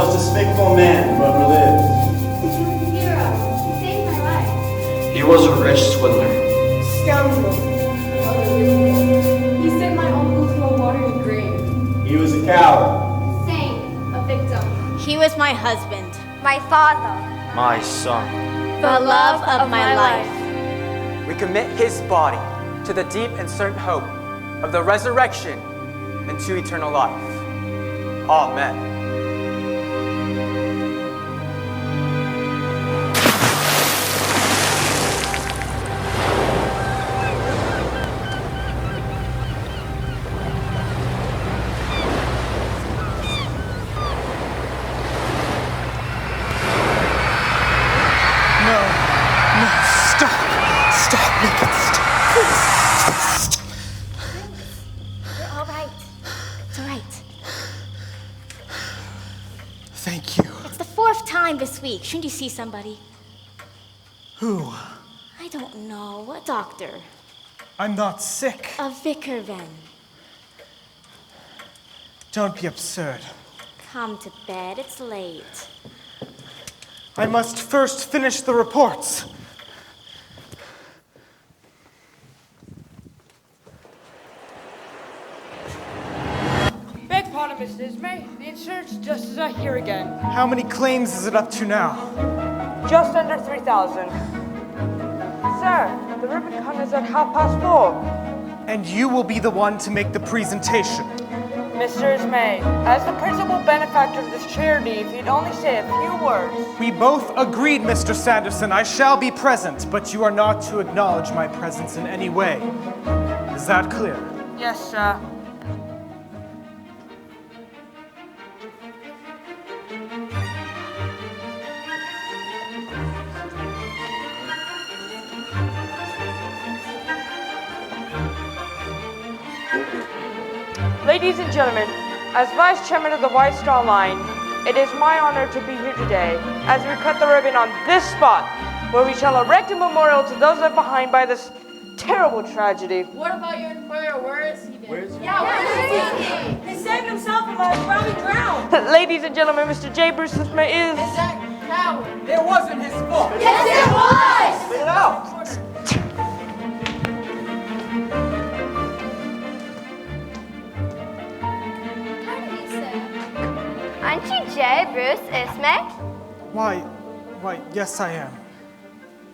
most despicable man who ever lived. He was a hero. He saved my life. He was a rich swindler. Scoundrel. He sent my uncle to a watery grave. He was a coward. Same. A victim. He was my husband. My father. My son. The love of my life. We commit his body to the deep and certain hope of the resurrection and to eternal life. Amen. This week. Shouldn't you see somebody? Who? I don't know. A doctor. I'm not sick. A vicar, then. Don't be absurd. Come to bed. It's late. I must first finish the reports. Beg pardon, Miss Dismay. The insurance justices are here again. How many claims is it up to now? Just under 3,000. Sir, the Rubicon is at 4:30. And you will be the one to make the presentation. Mr. Dismay, as the principal benefactor of this charity, if you'd only say a few words. We both agreed, Mr. Sanderson. I shall be present, but you are not to acknowledge my presence in any way. Is that clear? Yes, sir. Ladies and gentlemen, as Vice Chairman of the White Star Line, it is my honor to be here today as we cut the ribbon on this spot where we shall erect a memorial to those left behind by this terrible tragedy. What about your employer? Where is he? Where is he? Yeah, where is he? He saved himself and was probably drowned. Ladies and gentlemen, Mr. J. Bruce Smith is... Is that coward? It wasn't his fault. Yes, it was! Spit it out. Aren't you J. Bruce Ismay? Why, yes I am.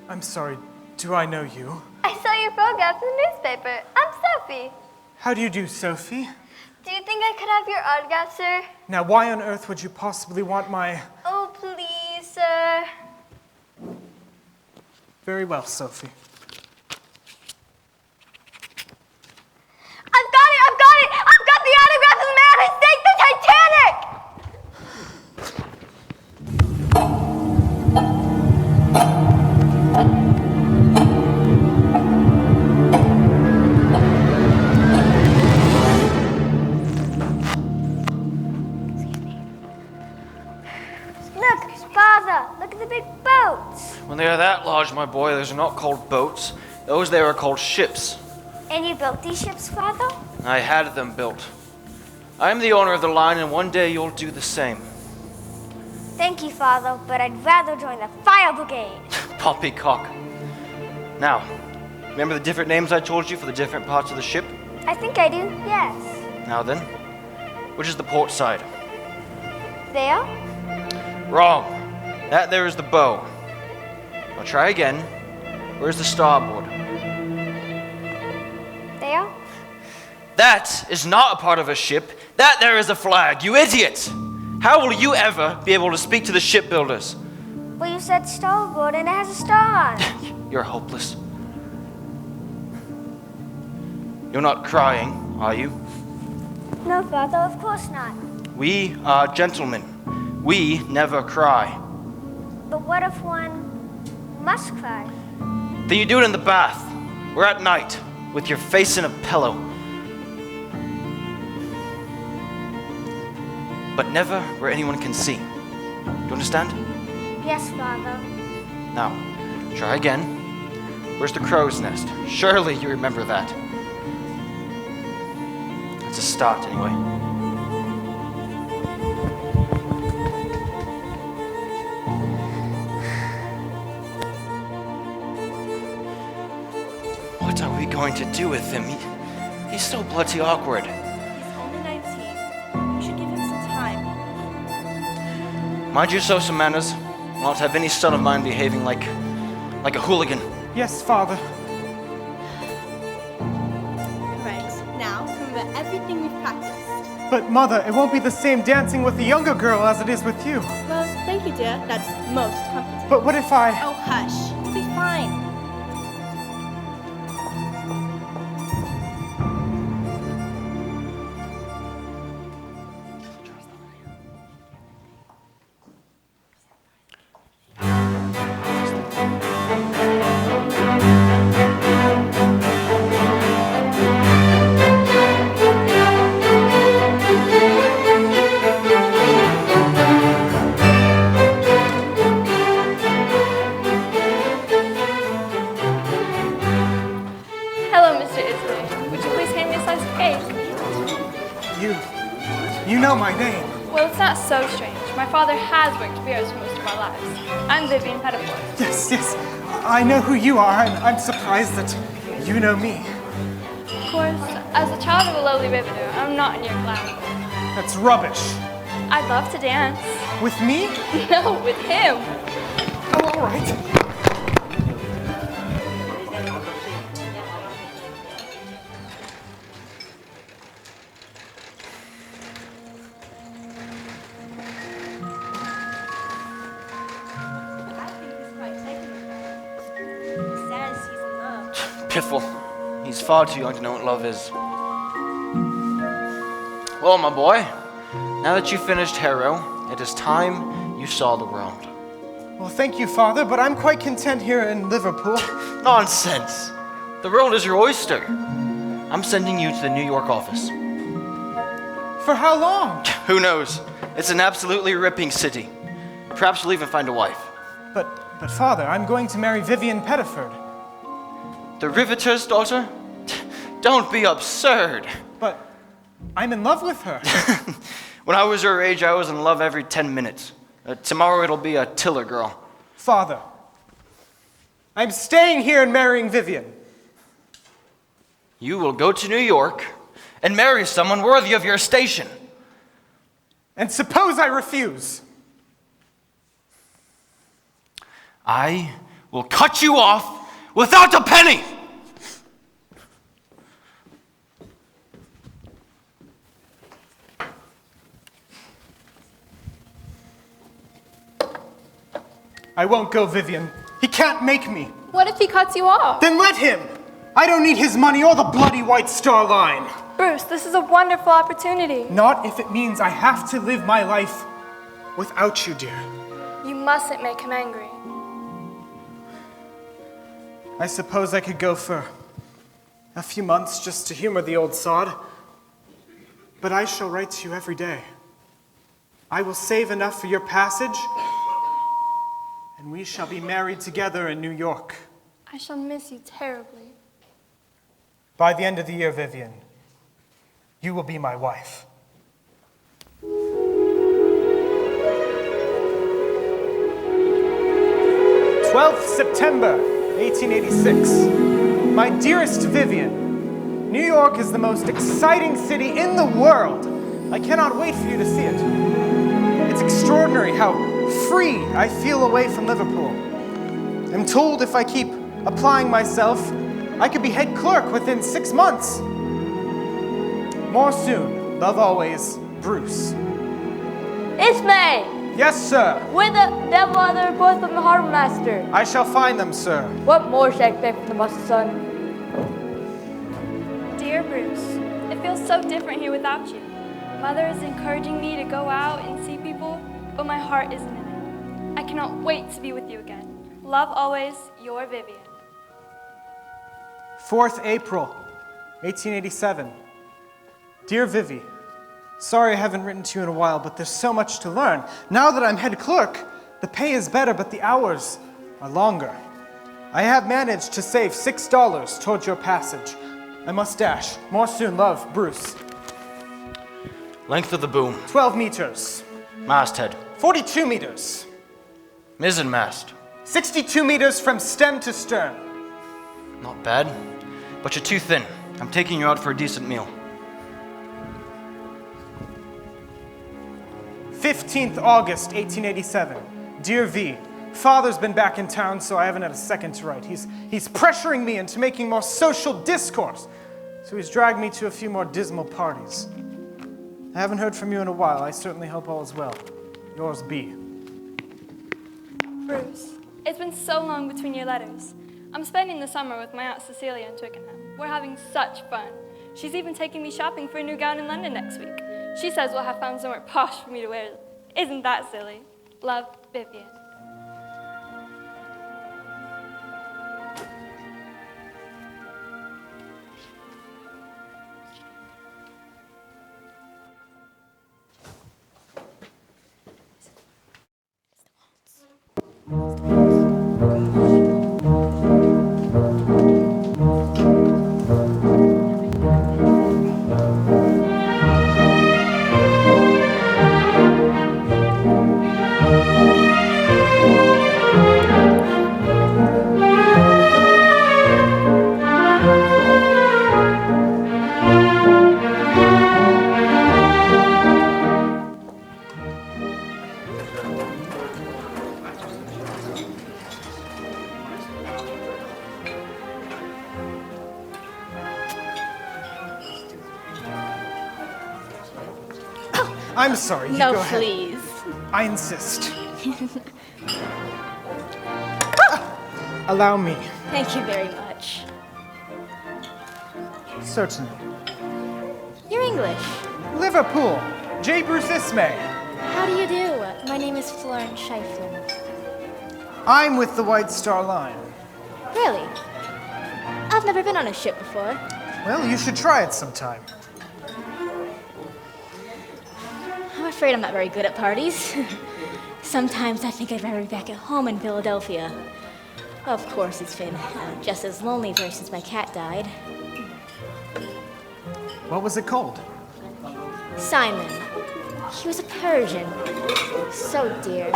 I'm sorry, do I know you? I saw your photograph in the newspaper. I'm Sophie. How do you do, Sophie? Do you think I could have your autograph, sir? Now, why on earth would you possibly want my... Oh, please, sir. Very well, Sophie. I've got it! I've got it! I've got the autograph of the man who sank the Titanic! Look, Father, look at the big boats. When they are that large, my boy, those are not called boats. Those there are called ships. And you built these ships, Father? I had them built. I am the owner of the line, and one day you'll do the same. Thank you, Father, but I'd rather join the fire brigade. Poppycock. Now, remember the different names I told you for the different parts of the ship? I think I do, yes. Now then, which is the port side? There? Wrong. That there is the bow. I'll try again. Where's the starboard? There? That is not a part of a ship. That there is a flag, you idiot! How will you ever be able to speak to the shipbuilders? Well, you said starboard and it has a star on it. You're hopeless. You're not crying, are you? No, Father, of course not. We are gentlemen. We never cry. But what if one must cry? Then you do it in the bath, or at night, with your face in a pillow. But never where anyone can see. You understand? Yes, Father. Now, try again. Where's the crow's nest? Surely you remember that. It's a start, anyway. going to do with him? He's so bloody awkward. He's only 19. You should give him some time. Mind yourself some manners. I'll not have any son of mine behaving like a hooligan. Yes, Father. Right, now remember everything we've practiced. But Mother, it won't be the same dancing with the younger girl as it is with you. Well, thank you, dear. That's most comforting. But what if I... Oh, hush. You'll be fine. You know my name. Well, it's not so strange. My father has worked beers for most of our lives. I'm Vivian Pettifor. Yes. I know who you are, and I'm surprised that you know me. Of course, as a child of a lowly riveter, I'm not in your class. That's rubbish. I'd love to dance. With me? No, with him. Oh, all right. Piffle. He's far too young to know what love is. Well, my boy, now that you finished Harrow, it is time you saw the world. Well, thank you, Father, but I'm quite content here in Liverpool. Nonsense. The world is your oyster. I'm sending you to the New York office. For how long? Who knows? It's an absolutely ripping city. Perhaps you'll even find a wife. But Father, I'm going to marry Vivian Pettiford. The riveter's daughter? Don't be absurd. But I'm in love with her. When I was your age, I was in love every 10 minutes. Tomorrow it'll be a tiller girl. Father, I'm staying here and marrying Vivian. You will go to New York and marry someone worthy of your station. And suppose I refuse? I will cut you off without a penny! I won't go, Vivian. He can't make me. What if he cuts you off? Then let him! I don't need his money or the bloody White Star Line. Bruce, this is a wonderful opportunity. Not if it means I have to live my life without you, dear. You mustn't make him angry. I suppose I could go for a few months just to humor the old sod. But I shall write to you every day. I will save enough for your passage, and we shall be married together in New York. I shall miss you terribly. By the end of the year, Vivian, you will be my wife. 12th September, 1886. My dearest Vivian, New York is the most exciting city in the world. I cannot wait for you to see it. It's extraordinary how free I feel away from Liverpool. I'm told if I keep applying myself, I could be head clerk within 6 months. More soon. Love always, Bruce. Ismay! Yes, sir. Where the devil are the reports from the harbor master? I shall find them, sir. What more shall I expect from the master's son? Dear Bruce, it feels so different here without you. Mother is encouraging me to go out and see people, but my heart isn't in it. I cannot wait to be with you again. Love always, your Vivian. 4th April, 1887. Dear Vivi, sorry I haven't written to you in a while, but there's so much to learn. Now that I'm head clerk, the pay is better, but the hours are longer. I have managed to save $6 towards your passage. I must dash. More soon, love, Bruce. Length of the boom. 12 meters. Masthead. 42 meters. Mizzenmast. 62 meters from stem to stern. Not bad. but you're too thin. I'm taking you out for a decent meal. 15th August, 1887. Dear V, Father's been back in town, so I haven't had a second to write. He's pressuring me into making more social discourse, so he's dragged me to a few more dismal parties. I haven't heard from you in a while. I certainly hope all is well. Yours, B. Bruce, it's been so long between your letters. I'm spending the summer with my Aunt Cecilia in Twickenham. We're having such fun. She's even taking me shopping for a new gown in London next week. She says we'll have found somewhere posh for me to wear. Isn't that silly? Love, Vivian. I'm sorry, you No, go ahead. please. I insist. Allow me. Thank you very much. Certainly. You're English. Liverpool, J. Bruce Ismay. How do you do? My name is Florence Shiflin. I'm with the White Star Line. Really? I've never been on a ship before. Well, you should try it sometime. I'm afraid I'm not very good at parties. Sometimes I think I'd rather be back at home in Philadelphia. Of course, it's been just as lonely there since my cat died. What was it called? Simon. He was a Persian. So dear.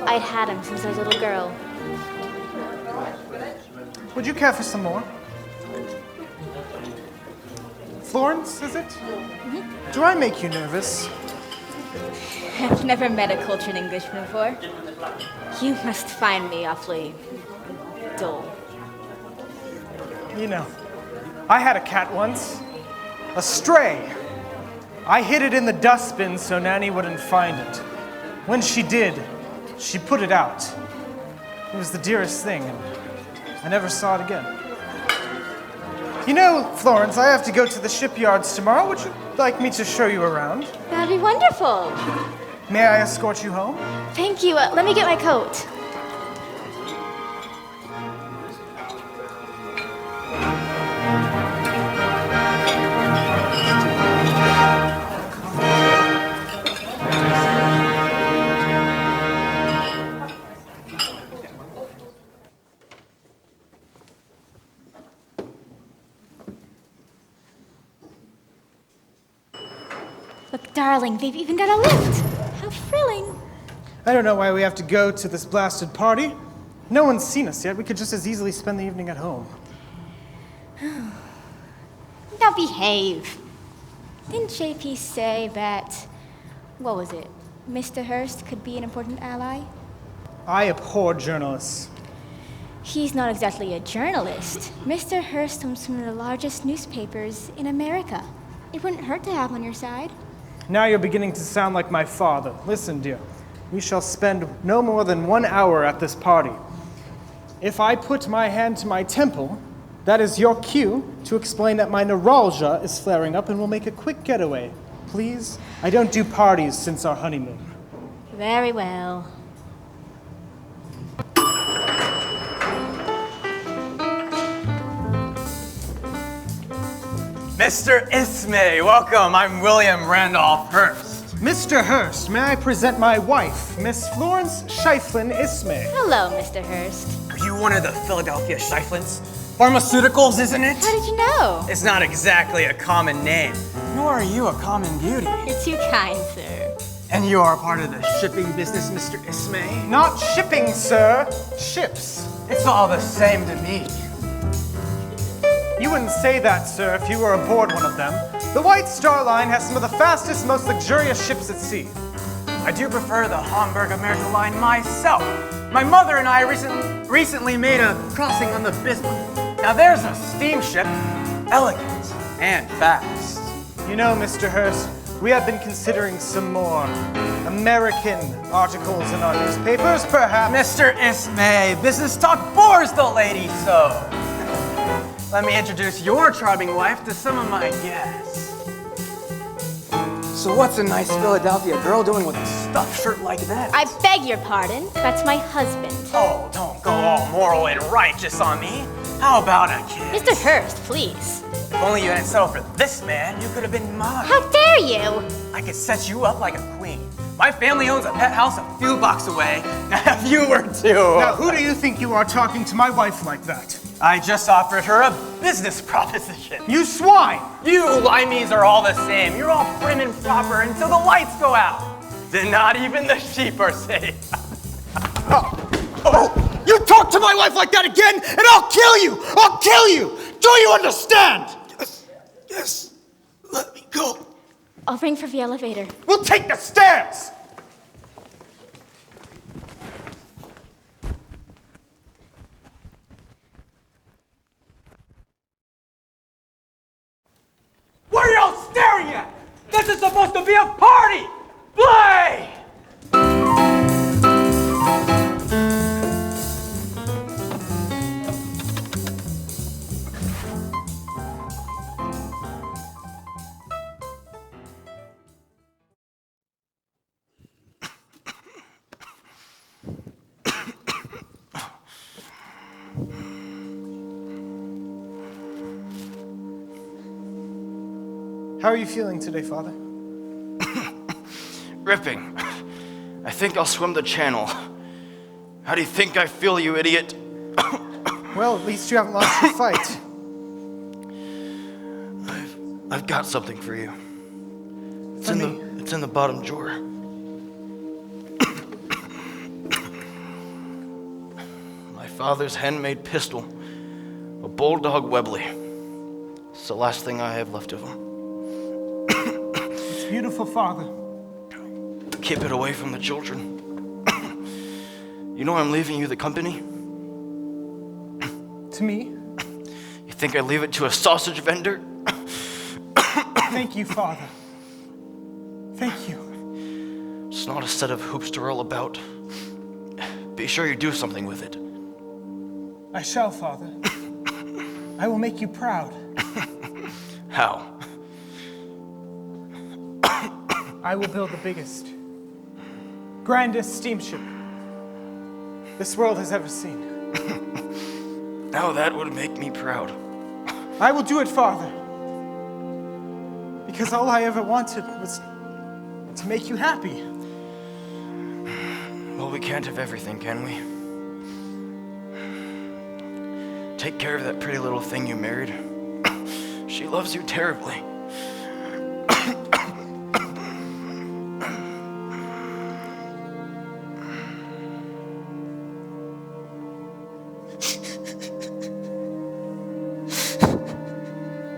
I'd had him since I was a little girl. Would you care for some more? Florence, is it? Mm-hmm. Do I make you nervous? I've never met a cultured Englishman before. You must find me awfully dull. You know, I had a cat once. A stray. I hid it in the dustbin so Nanny wouldn't find it. When she did, she put it out. It was the dearest thing, and I never saw it again. You know, Florence, I have to go to the shipyards tomorrow. Would you like me to show you around? That'd be wonderful. May I escort you home? Thank you. Let me get my coat. Look, darling, they've even got a lift. How thrilling. I don't know why we have to go to this blasted party. No one's seen us yet. We could just as easily spend the evening at home. Now behave. Didn't JP say that, what was it, Mr. Hurst could be an important ally? I abhor journalists. He's not exactly a journalist. Mr. Hurst owns one of the largest newspapers in America. It wouldn't hurt to have on your side. Now you're beginning to sound like my father. Listen, dear, we shall spend no more than 1 hour at this party. If I put my hand to my temple, that is your cue to explain that my neuralgia is flaring up and we'll make a quick getaway. Please? I don't do parties since our honeymoon. Very well. Mr. Ismay, welcome. I'm William Randolph Hurst. Mr. Hurst, may I present my wife, Miss Florence Shiflin Ismay. Hello, Mr. Hurst. Are you one of the Philadelphia Shiflins? Pharmaceuticals, isn't it? How did you know? It's not exactly a common name, nor are you a common beauty. You're too kind, sir. And you are part of the shipping business, Mr. Ismay? Not shipping, sir. Ships. It's all the same to me. You wouldn't say that, sir, if you were aboard one of them. The White Star Line has some of the fastest, most luxurious ships at sea. I do prefer the Hamburg American line myself. My mother and I recently made a crossing on the Bismarck. Now there's a steamship, elegant and fast. You know, Mr. Hurst, we have been considering some more American articles in our newspapers, perhaps. Mr. Ismay, business talk bores the lady so. Let me introduce your charming wife to some of my guests. So what's a nice Philadelphia girl doing with a stuffed shirt like that? I beg your pardon. That's my husband. Oh, don't go all moral and righteous on me. How about a kiss? Mr. Hurst, please. If only you hadn't settled for this man, you could have been mine. How dare you? I could set you up like a queen. My family owns a pet house a few blocks away. Now, if you were to... Now, who do you think you are talking to my wife like that? I just offered her a business proposition. You swine! You limeys are all the same. You're all prim and proper until the lights go out. Then not even the sheep are safe. Oh, you talk to my wife like that again, and I'll kill you! I'll kill you! Do you understand? Yes. Let me go. I'll ring for the elevator. We'll take the stairs! What are y'all staring at? This is supposed to be a party! Play! How are you feeling today, Father? Ripping. I think I'll swim the channel. How do you think I feel, you idiot? Well, at least you haven't lost your fight. I've got something for you. It's in the bottom drawer. My father's handmade pistol, a bulldog Webley. It's the last thing I have left of him. It's beautiful, Father. Keep it away from the children. You know I'm leaving you the company? To me? You think I leave it to a sausage vendor? Thank you, Father. Thank you. It's not a set of hoops to roll about. Be sure you do something with it. I shall, Father. I will make you proud. How? I will build the biggest, grandest steamship this world has ever seen. Now that would make me proud. I will do it, Father. Because all I ever wanted was to make you happy. Well, we can't have everything, can we? Take care of that pretty little thing you married. She loves you terribly.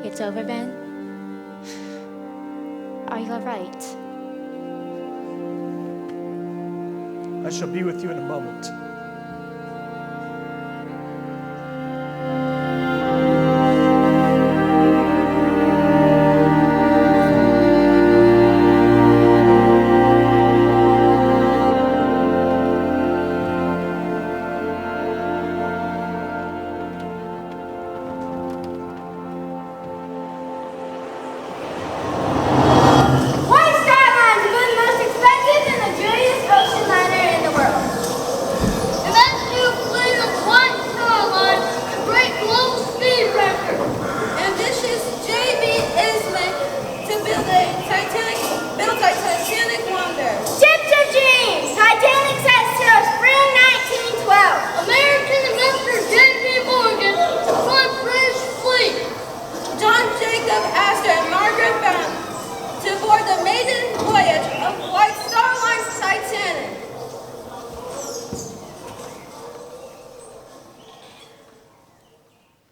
It's over, Ben? Are you all right? I shall be with you in a moment.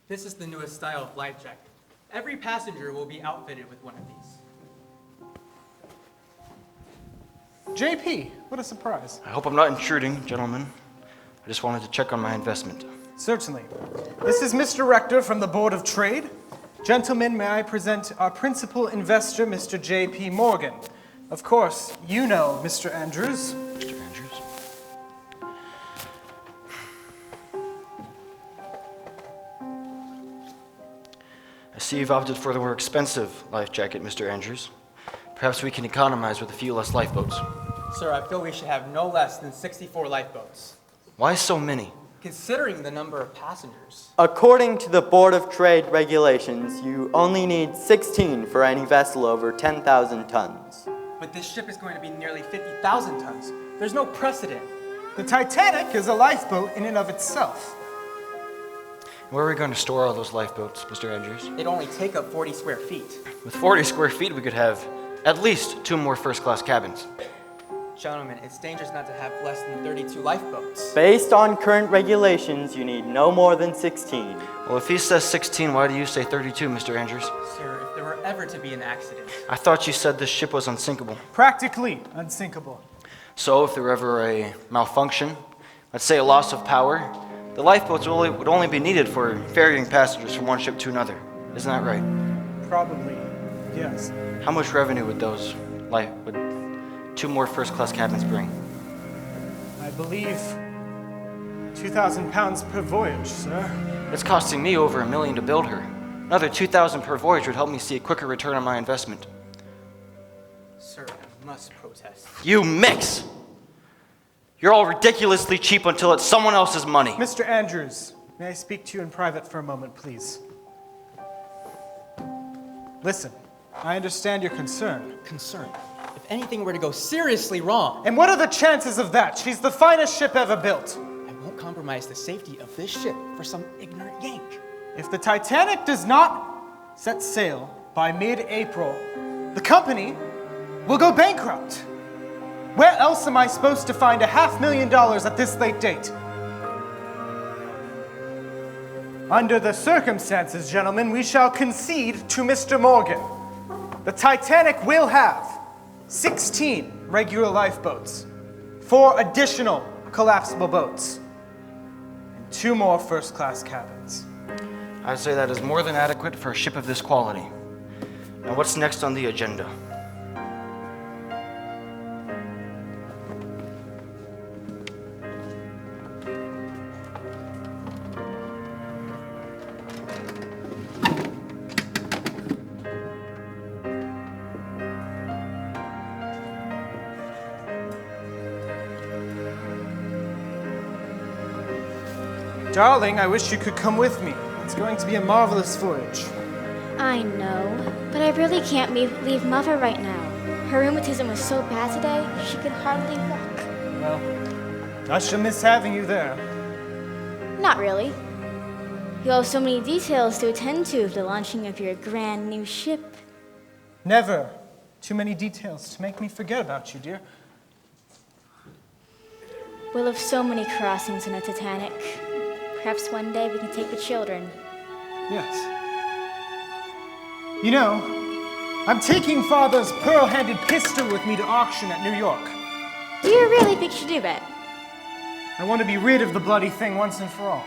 This is the newest style of life jacket. Every passenger will be outfitted with one of these. JP, what a surprise. I hope I'm not intruding, gentlemen. I just wanted to check on my investment. Certainly. This is Mr. Rector from the Board of Trade. Gentlemen, may I present our principal investor, Mr. J.P. Morgan. Of course, you know Mr. Andrews. Mr. Andrews? I see you've opted for the more expensive life jacket, Mr. Andrews. Perhaps we can economize with a few less lifeboats. Sir, I feel we should have no less than 64 lifeboats. Why so many? Considering the number of passengers. According to the Board of Trade regulations, you only need 16 for any vessel over 10,000 tons. But this ship is going to be nearly 50,000 tons. There's no precedent. The Titanic is a lifeboat in and of itself. Where are we going to store all those lifeboats, Mr. Andrews? It'd only take up 40 square feet. With 40 square feet, we could have at least 2 more first-class cabins. Gentlemen, it's dangerous not to have less than 32 lifeboats. Based on current regulations, you need no more than 16. Well, if he says 16, why do you say 32, Mr. Andrews? Sir, if there were ever to be an accident. I thought you said this ship was unsinkable. Practically unsinkable. So if there were ever a malfunction, let's say a loss of power, the lifeboats would only be needed for ferrying passengers from one ship to another. Isn't that right? Probably, yes. How much revenue would would 2 more first-class cabins bring? I believe 2,000 pounds per voyage, sir. It's costing me over $1 million to build her. Another 2,000 per voyage would help me see a quicker return on my investment. Sir, I must protest. You mix! You're all ridiculously cheap until it's someone else's money. Mr. Andrews, may I speak to you in private for a moment, please? Listen, I understand your concern. Concern? If anything were to go seriously wrong. And what are the chances of that? She's the finest ship ever built. I won't compromise the safety of this ship for some ignorant yank. If the Titanic does not set sail by mid-April, the company will go bankrupt. Where else am I supposed to find $500,000 at this late date? Under the circumstances, gentlemen, we shall concede to Mr. Morgan. The Titanic will have 16 regular lifeboats, 4 additional collapsible boats, and 2 more first-class cabins. I'd say that is more than adequate for a ship of this quality. Now what's next on the agenda? Darling, I wish you could come with me. It's going to be a marvelous voyage. I know, but I really can't leave Mother right now. Her rheumatism was so bad today, she could hardly walk. Well, I shall miss having you there. Not really. You have so many details to attend to of the launching of your grand new ship. Never too many details to make me forget about you, dear. We'll have so many crossings in the Titanic. Perhaps one day we can take the children. Yes. You know, I'm taking Father's pearl-handed pistol with me to auction at New York. Do you really think you should do that? I want to be rid of the bloody thing once and for all.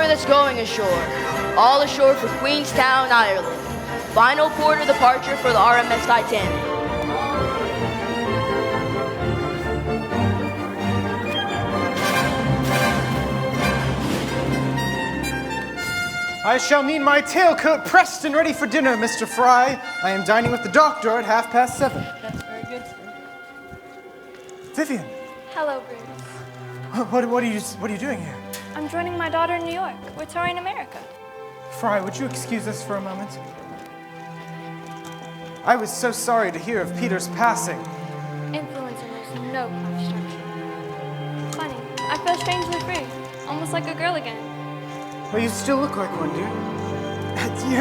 That's going ashore. All ashore for Queenstown, Ireland. Final port of departure for the RMS Titanic. I shall need my tailcoat pressed and ready for dinner, Mr. Fry. I am dining with the doctor at 7:30. That's very good, sir. Vivian. Hello, Brink. What are you doing here? I'm joining my daughter in New York. We're touring America. Fry, would you excuse us for a moment? I was so sorry to hear of Peter's passing. Influenza knows no class structure. Funny, I strangely free, almost like a girl again. Well, you still look like one, dear.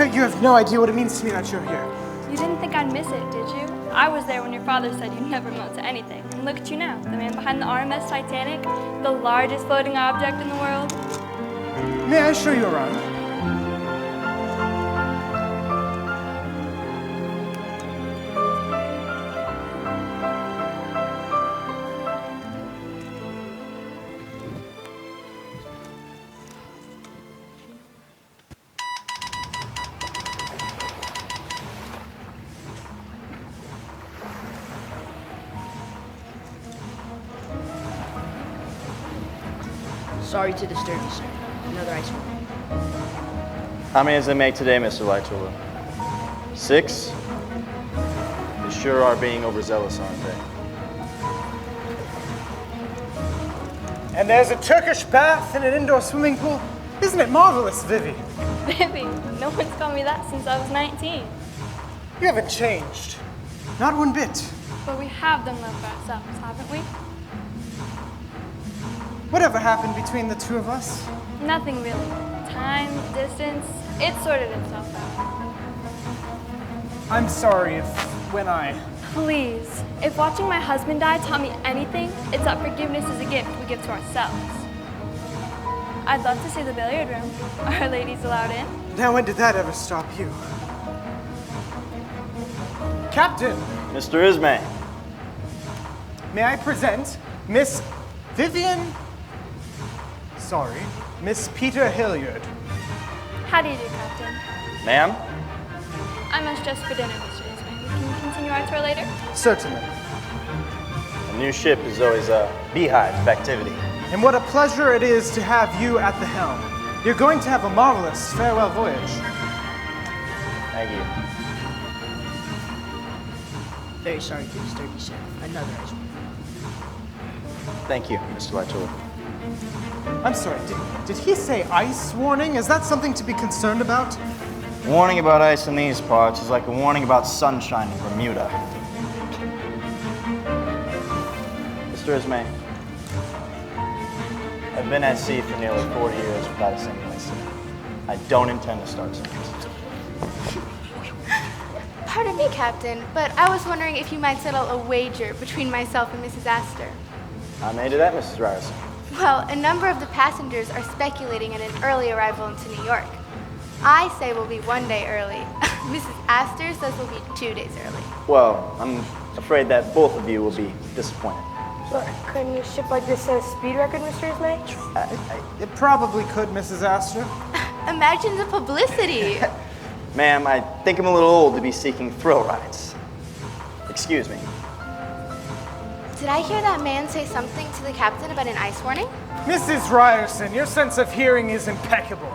You have no idea what it means to me that you're here. You didn't think I'd miss it, did you? I was there when your father said you'd never amount to anything. And look at you now, the man behind the RMS Titanic, the largest floating object in the world. May I show you around? Sorry to disturb you, sir. Another ice cream. How many does it make today, Mr. Lytola? 6? You sure are being overzealous, aren't they? And there's a Turkish bath and an indoor swimming pool. Isn't it marvelous, Vivi? Vivi, no one's called me that since I was 19. You haven't changed. Not one bit. But we have done love for ourselves, haven't we? Whatever happened between the two of us? Nothing really. Time, distance, it sorted itself out. I'm sorry if when I... Please, if watching my husband die taught me anything, it's that forgiveness is a gift we give to ourselves. I'd love to see the billiard room. Are ladies allowed in? Now when did that ever stop you? Captain! Mr. Ismay. May I present Miss Vivian... Sorry, Miss Peter Hilliard. How do you do, Captain? Ma'am? I must dress for dinner, Mr. Ismay. Can we continue our tour later? Certainly. A new ship is always a beehive of activity. And what a pleasure it is to have you at the helm. You're going to have a marvelous farewell voyage. Thank you. Very sorry to disturb you, sir. Another ice cream. Thank you, Mr. Lytola. I'm sorry, did he say ice warning? Is that something to be concerned about? Warning about ice in these parts is like a warning about sunshine in Bermuda. Mr. Ismay, I've been at sea for nearly 40 years without a single incident. I don't intend to start sinking. Pardon me, Captain, but I was wondering if you might settle a wager between myself and Mrs. Astor. I may do that, Mrs. Radisson. Well, a number of the passengers are speculating on an early arrival into New York. I say we'll be 1 day early. Mrs. Astor says we'll be 2 days early. Well, I'm afraid that both of you will be disappointed. But couldn't a ship like this set a speed record, Mr. Ismay? It probably could, Mrs. Astor. Imagine the publicity. Ma'am, I think I'm a little old to be seeking thrill rides. Excuse me. Did I hear that man say something to the captain about an ice warning? Mrs. Ryerson, your sense of hearing is impeccable.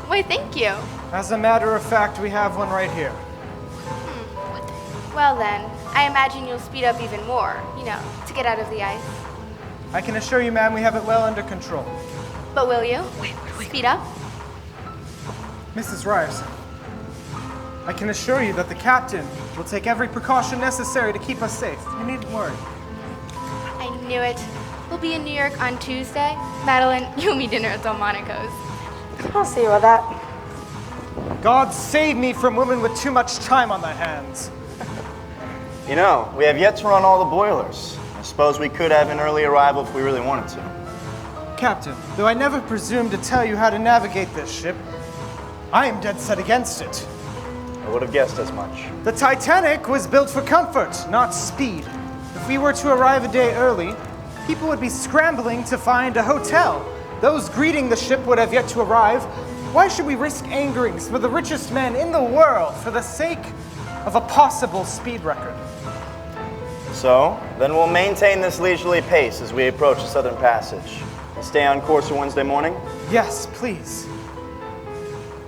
Why, thank you. As a matter of fact, we have one right here. Well then, I imagine you'll speed up even more, to get out of the ice. I can assure you, ma'am, we have it well under control. But will you? Speed up? Mrs. Ryerson, I can assure you that the captain will take every precaution necessary to keep us safe. You needn't worry. I knew it. We'll be in New York on Tuesday. Madeline, you'll meet dinner at Delmonico's. I'll see about that. God save me from women with too much time on their hands. You know, we have yet to run all the boilers. I suppose we could have an early arrival if we really wanted to. Captain, though I never presumed to tell you how to navigate this ship, I am dead set against it. I would have guessed as much. The Titanic was built for comfort, not speed. If we were to arrive a day early, people would be scrambling to find a hotel. Those greeting the ship would have yet to arrive. Why should we risk angerings for the richest men in the world for the sake of a possible speed record? So, then we'll maintain this leisurely pace as we approach the Southern Passage. And stay on course for Wednesday morning? Yes, please.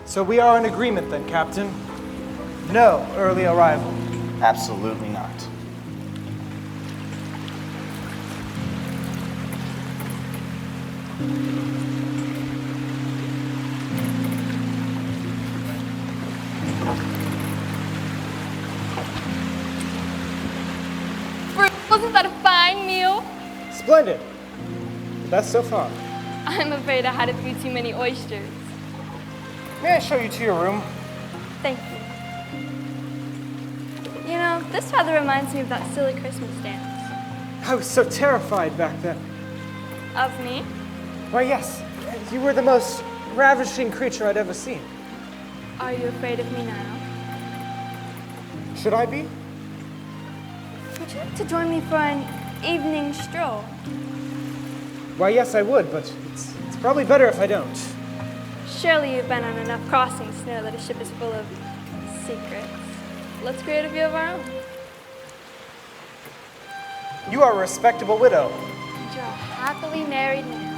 So we are in agreement then, Captain. No early arrival. Absolutely not. Wasn't that a fine meal? Splendid. The best so far. I'm afraid I had a few too many oysters. May I show you to your room? Thank you. You know, this rather reminds me of that silly Christmas dance. I was so terrified back then. Of me? Why, yes. You were the most ravishing creature I'd ever seen. Are you afraid of me now? Should I be? Would you like to join me for an evening stroll? Why, yes, I would, but it's probably better if I don't. Surely you've been on enough crossings to know that a ship is full of secrets. Let's create a view of our own. You are a respectable widow. And you're a happily married man.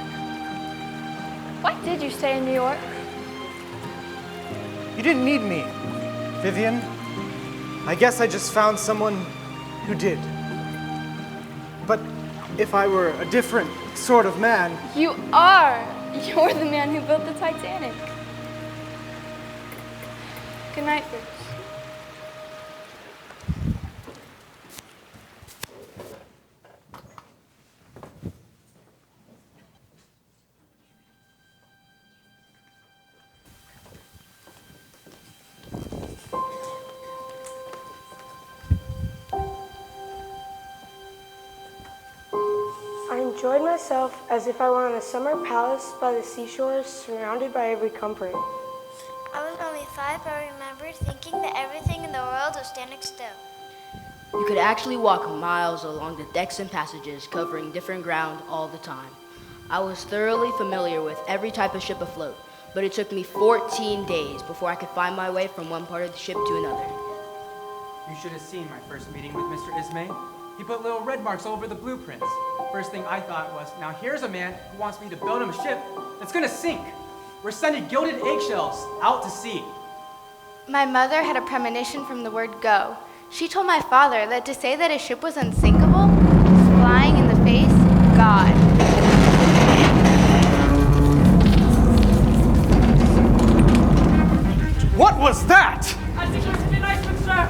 Why did you stay in New York? You didn't need me, Vivian. I guess I just found someone who did. But if I were a different sort of man... You are! You're the man who built the Titanic. Good night, Bruce. I enjoyed myself as if I were in a summer palace by the seashore, surrounded by every comfort. I was only 5, but I remember thinking that everything in the world was standing still. You could actually walk miles along the decks and passages, covering different ground all the time. I was thoroughly familiar with every type of ship afloat, but it took me 14 days before I could find my way from one part of the ship to another. You should have seen my first meeting with Mr. Ismay. He put little red marks all over the blueprints. First thing I thought was, now here's a man who wants me to build him a ship that's gonna sink. We're sending gilded eggshells out to sea. My mother had a premonition from the word go. She told my father that to say that a ship was unsinkable was flying in the face of God. What was that? I think it was an iceman, sir.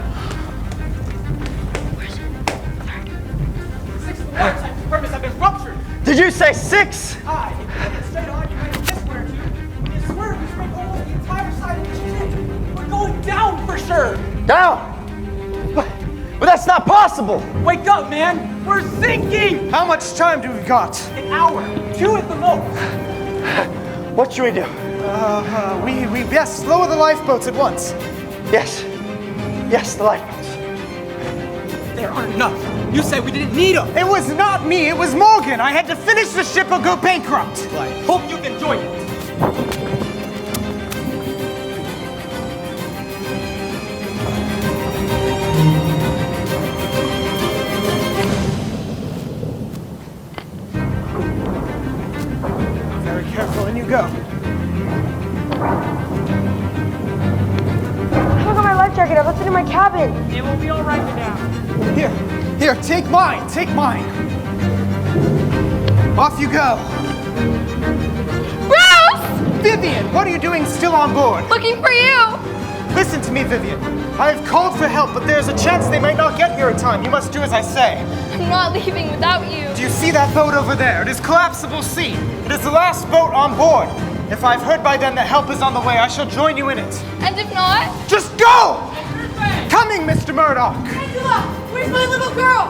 Six of the watertight compartments have been ruptured. Did you say 6? If you look it straight on, you might have missed where to. You swear we scraped almost the entire side of the ship. We're going down for sure. Down? But that's not possible. Wake up, man. We're sinking. How much time do we got? An hour. 2 at the most. What should we do? Yes, lower the lifeboats at once. Yes. Yes, the lifeboats. There aren't enough. You said we didn't need them. It was not me, it was Morgan. I had to finish the ship or go bankrupt. I hope you've enjoyed it. Very careful, in you go. I forgot my life jacket. I left it in my cabin. It will be all right now. Here, take mine, Off you go. Bruce! Vivian, what are you doing still on board? Looking for you! Listen to me, Vivian. I have called for help, but there's a chance they might not get here in time. You must do as I say. I'm not leaving without you. Do you see that boat over there? It is collapsible sea. It is the last boat on board. If I've heard by then that help is on the way, I shall join you in it. And if not? Just go! Coming, Mr. Murdoch! Angela, where's my little girl?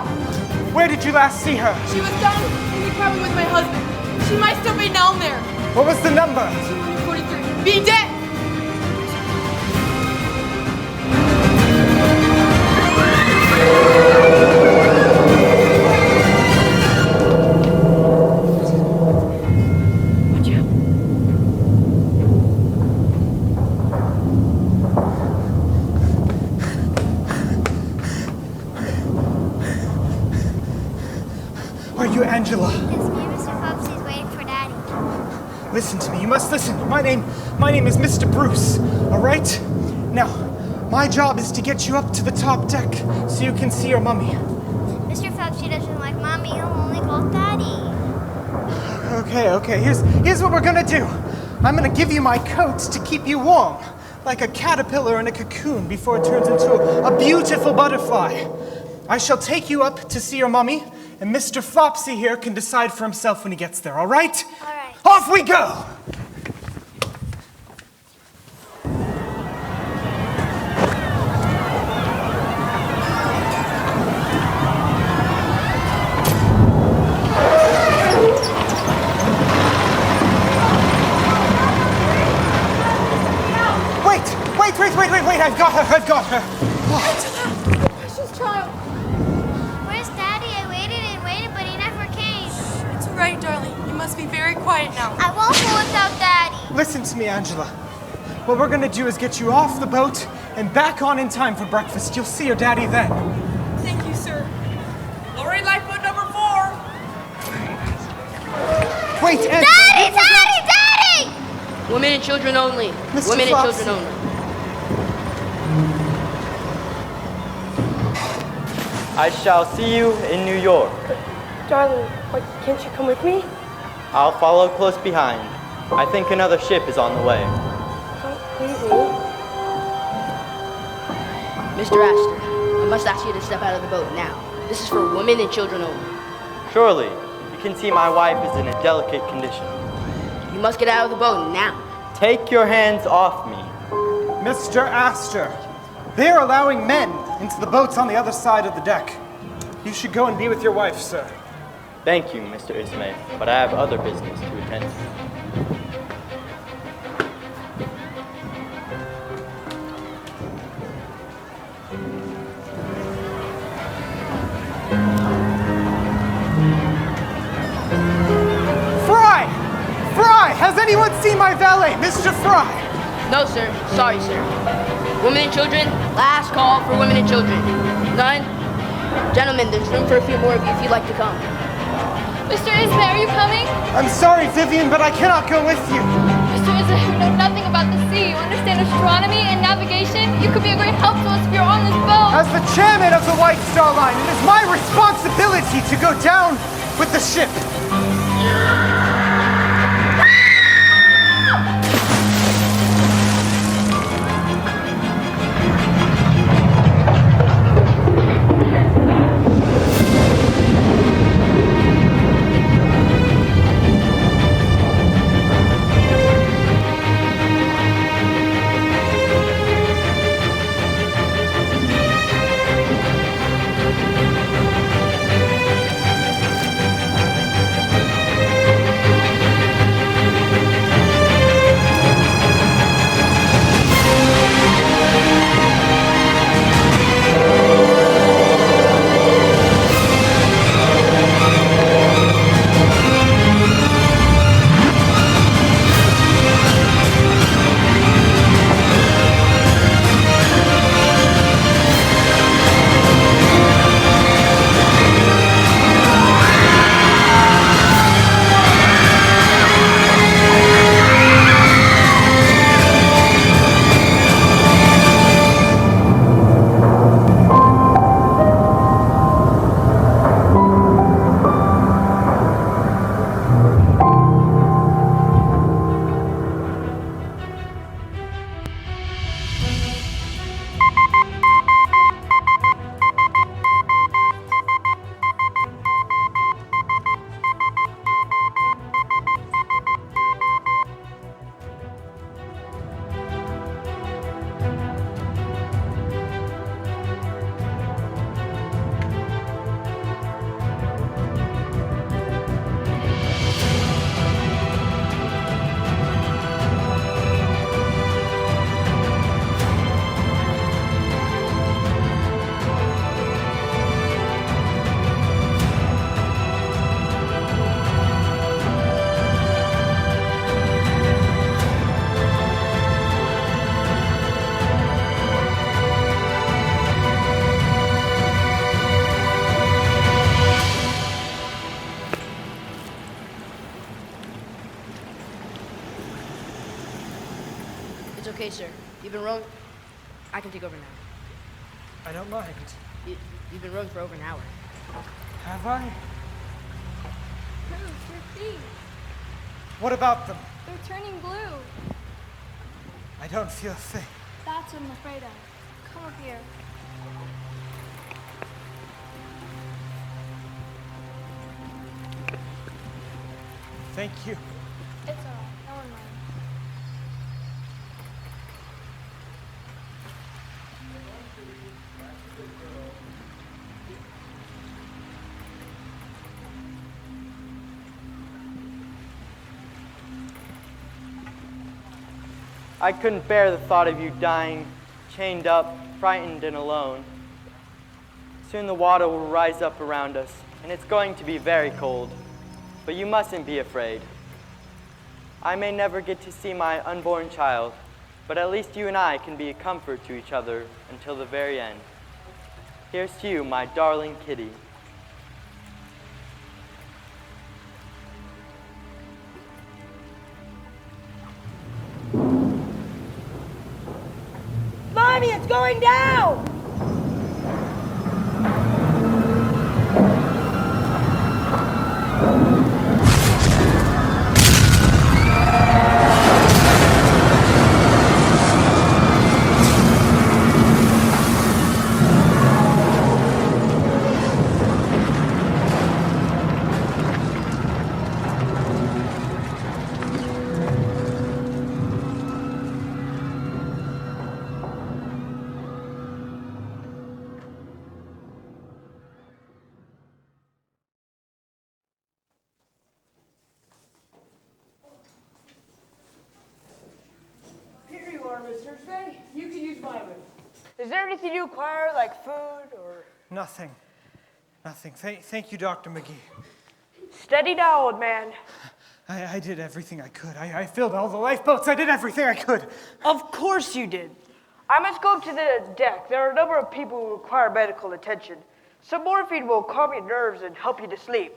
Where did you last see her? She was down in the cabin with my husband. She might still be down there. What was the number? 243. Be dead! Are you Angela? It's me, Mr. Phillips. He's waiting for Daddy. Listen to me. You must listen. My name is Mr. Bruce. All right? Now, my job is to get you up to the top deck so you can see your mummy. Mr. Phillips, she doesn't like Mommy. He'll only call Daddy. Okay. Here's what we're gonna do. I'm gonna give you my coat to keep you warm, like a caterpillar in a cocoon before it turns into a beautiful butterfly. I shall take you up to see your mummy, and Mr. Flopsy here can decide for himself when he gets there, all right? All right. Off we go! Wait, I've got her. Angela, precious child. Where's Daddy? I waited, but he never came. It's all right, darling. You must be very quiet now. I won't go without Daddy. Listen to me, Angela. What we're gonna do is get you off the boat and back on in time for breakfast. You'll see your daddy then. Thank you, sir. Lowering lifeboat number 4. Wait, Angela. Daddy! Women and children only. Mr. Women Flopsy. and children only. I shall see you in New York. Darling, why can't you come with me? I'll follow close behind. I think another ship is on the way. Don't leave me. Mr. Astor, I must ask you to step out of the boat now. This is for women and children only. Surely, you can see my wife is in a delicate condition. You must get out of the boat now. Take your hands off me. Mr. Astor, they are allowing men into the boats on the other side of the deck. You should go and be with your wife, sir. Thank you, Mr. Ismay, but I have other business to attend to. Fry! Has anyone seen my valet, Mr. Fry? No, sir. Sorry, sir. Women and children, last call for women and children. None? Gentlemen, there's room for a few more of you if you'd like to come. Mr. Ismay, are you coming? I'm sorry, Vivian, but I cannot go with you. Mr. Ismay, you know nothing about the sea. You understand astronomy and navigation? You could be a great help to us if you're on this boat. As the chairman of the White Star Line, it is my responsibility to go down with the ship. Okay, sir. You've been rowing. I can take over now. I don't mind. You've been rowing for over an hour. Have I? No, your feet. What about them? They're turning blue. I don't feel a thing. That's what I'm afraid of. Come up here. Thank you. I couldn't bear the thought of you dying, chained up, frightened and alone. Soon the water will rise up around us, and it's going to be very cold. But you mustn't be afraid. I may never get to see my unborn child, but at least you and I can be a comfort to each other until the very end. Here's to you, my darling kitty. Mommy, it's going down! You can use my room. Is there anything you require, like food or? Nothing. Nothing. Thank you, Dr. McGee. Steady now, old man. I did everything I could. I filled all the lifeboats. I did everything I could. Of course you did. I must go up to the deck. There are a number of people who require medical attention. Some morphine will calm your nerves and help you to sleep.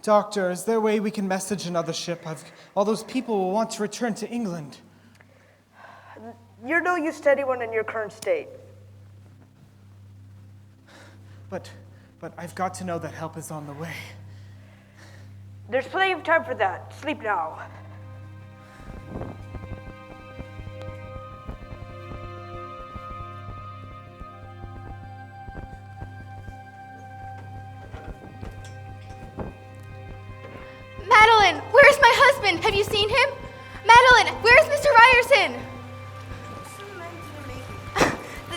Doctor, is there a way we can message another ship? All those people will want to return to England. You're no use to anyone in your current state. But I've got to know that help is on the way. There's plenty of time for that. Sleep now. Madeline, where's my husband? Have you seen him? Madeline, where's Mr. Ryerson?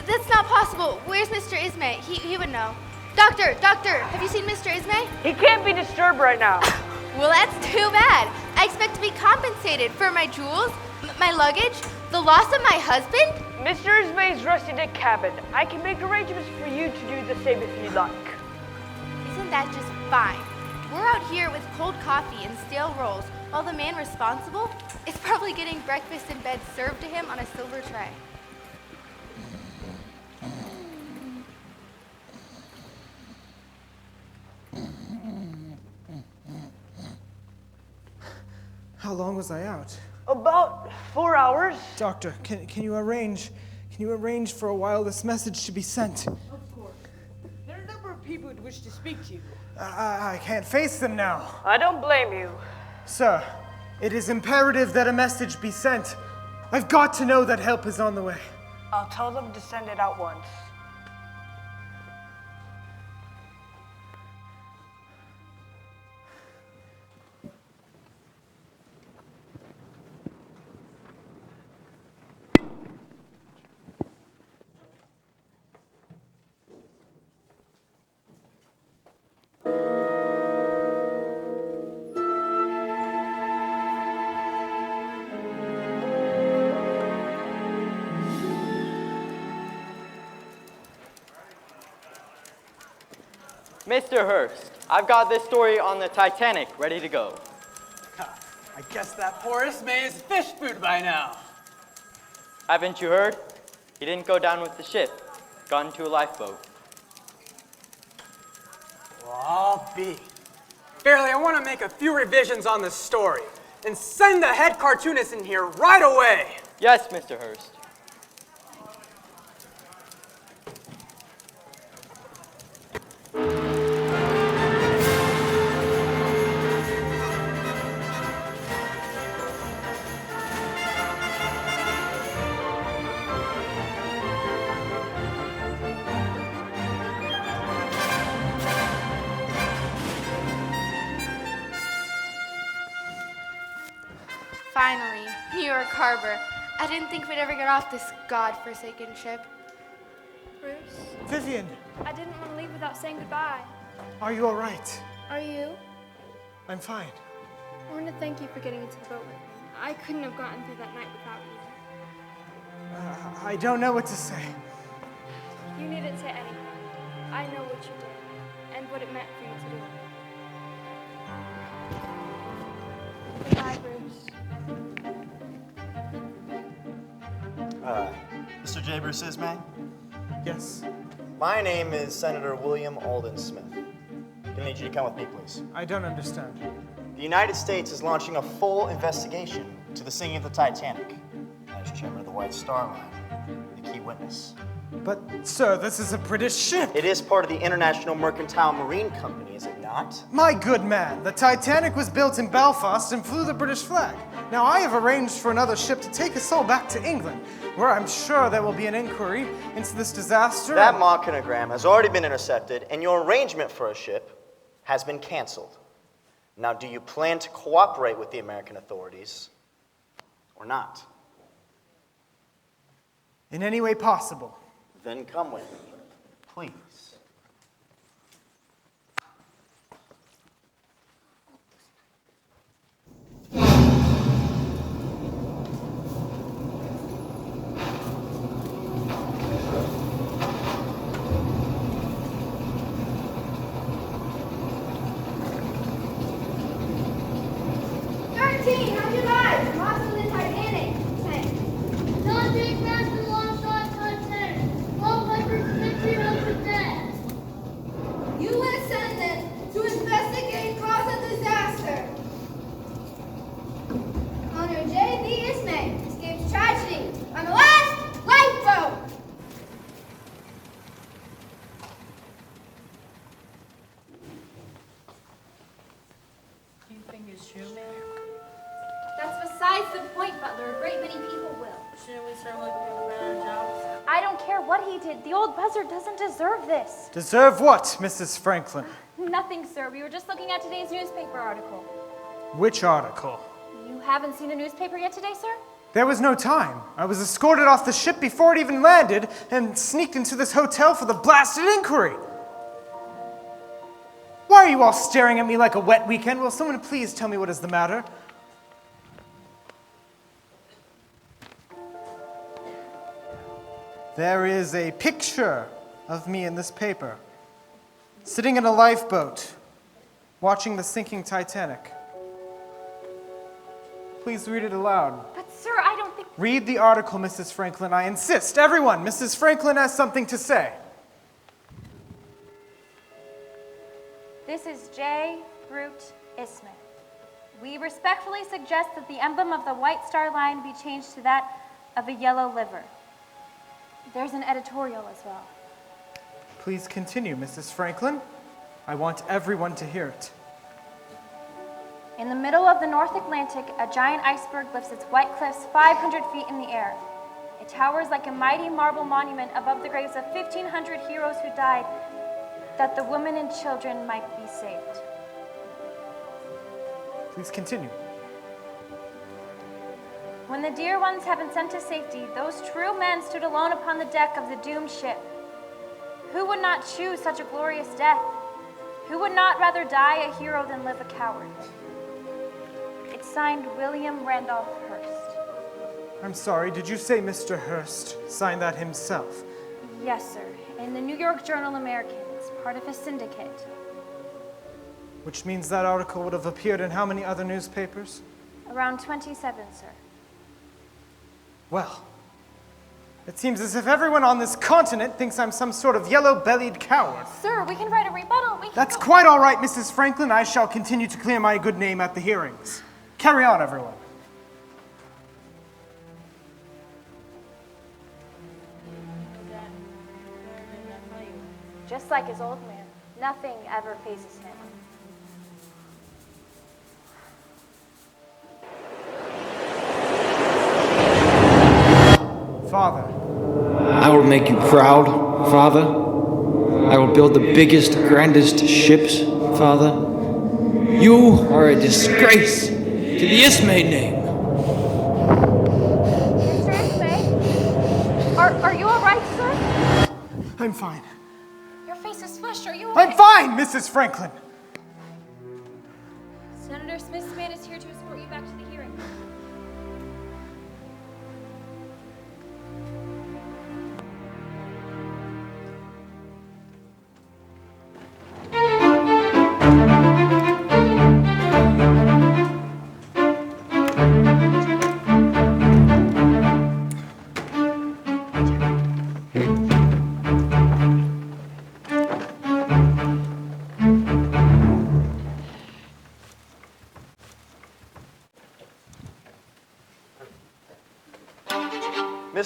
That's not possible. Where's Mr. Ismay? He would know. Doctor, have you seen Mr. Ismay? He can't be disturbed right now. Well, that's too bad. I expect to be compensated for my jewels, my luggage, the loss of my husband. Mr. Ismay's resting in cabin. I can make arrangements for you to do the same if you'd like. Isn't that just fine? We're out here with cold coffee and stale rolls, while the man responsible is probably getting breakfast in bed served to him on a silver tray. How long was I out? About 4 hours. Doctor, can you arrange for a while this message to be sent? Of course. There are a number of people who wish to speak to you. I can't face them now. I don't blame you. Sir, it is imperative that a message be sent. I've got to know that help is on the way. I'll tell them to send it out once. Mr. Hurst, I've got this story on the Titanic ready to go. I guess that poor Ismay is fish food by now. Haven't you heard? He didn't go down with the ship. Got into a lifeboat. Well, I'll be. Fairly, I want to make a few revisions on this story and send the head cartoonist in here right away. Yes, Mr. Hurst. Finally, New York Harbor. I didn't think we'd ever get off this god-forsaken ship. Bruce? Vivian! I didn't want to leave without saying goodbye. Are you all right? Are you? I'm fine. I want to thank you for getting into the boat with me. I couldn't have gotten through that night without you. I don't know what to say. You needn't say anything. I know what you did and what it meant for you to do. Goodbye, Bruce. Mr. J. Bruce Ismay? Yes? My name is Senator William Alden Smith. I need you to come with me, please. I don't understand. The United States is launching a full investigation to the sinking of the Titanic. As chairman of the White Star Line, the key witness. But, sir, this is a British ship. It is part of the International Mercantile Marine Company, is it not? My good man, the Titanic was built in Belfast and flew the British flag. Now, I have arranged for another ship to take us all back to England, where I'm sure there will be an inquiry into this disaster. That mockinogram has already been intercepted, and your arrangement for a ship has been canceled. Now, do you plan to cooperate with the American authorities or not? In any way possible. Then come with me, please. How'd you guys? Lost in the Titanic. Don't take back the alongside Titanic. All hundreds 1,500 dead. U.S. Senate to investigate cause of disaster. Owner J.B. Ismay escapes tragedy on the last lifeboat. Do you think it's true, man? That's besides the point, Butler. A great many people will. Shouldn't we start looking for better jobs? I don't care what he did. The old buzzard doesn't deserve this. Deserve what, Mrs. Franklin? Nothing, sir. We were just looking at today's newspaper article. Which article? You haven't seen the newspaper yet today, sir? There was no time. I was escorted off the ship before it even landed and sneaked into this hotel for the blasted inquiry. Why are you all staring at me like a wet weekend? Will someone please tell me what is the matter? There is a picture of me in this paper, sitting in a lifeboat, watching the sinking Titanic. Please read it aloud. But, sir, I don't think... Read the article, Mrs. Franklin. I insist. Everyone, Mrs. Franklin has something to say. This is J. Brute Ismay. We respectfully suggest that the emblem of the White Star Line be changed to that of a yellow liver. There's an editorial as well. Please continue, Mrs. Franklin. I want everyone to hear it. In the middle of the North Atlantic, a giant iceberg lifts its white cliffs 500 feet in the air. It towers like a mighty marble monument above the graves of 1,500 heroes who died, that the women and children might be saved. Please continue. When the dear ones have been sent to safety, those true men stood alone upon the deck of the doomed ship. Who would not choose such a glorious death? Who would not rather die a hero than live a coward? It's signed William Randolph Hearst. I'm sorry, did you say Mr. Hearst signed that himself? Yes, sir. In the New York Journal American. It's part of a syndicate. Which means that article would have appeared in how many other newspapers? Around 27, sir. Well, it seems as if everyone on this continent thinks I'm some sort of yellow-bellied coward. Sir, we can write a rebuttal. That's quite all right, Mrs. Franklin. I shall continue to clear my good name at the hearings. Carry on, everyone. Just like his old man, nothing ever phases him. Father. I will make you proud, Father. I will build the biggest, grandest ships, Father. You are a disgrace to the Ismay name. Mr. Ismay? Are you all right, sir? I'm fine. Your face is flushed. Are you okay? I'm fine, Mrs. Franklin. Senator Smith's man is here to escort you back to the hearing.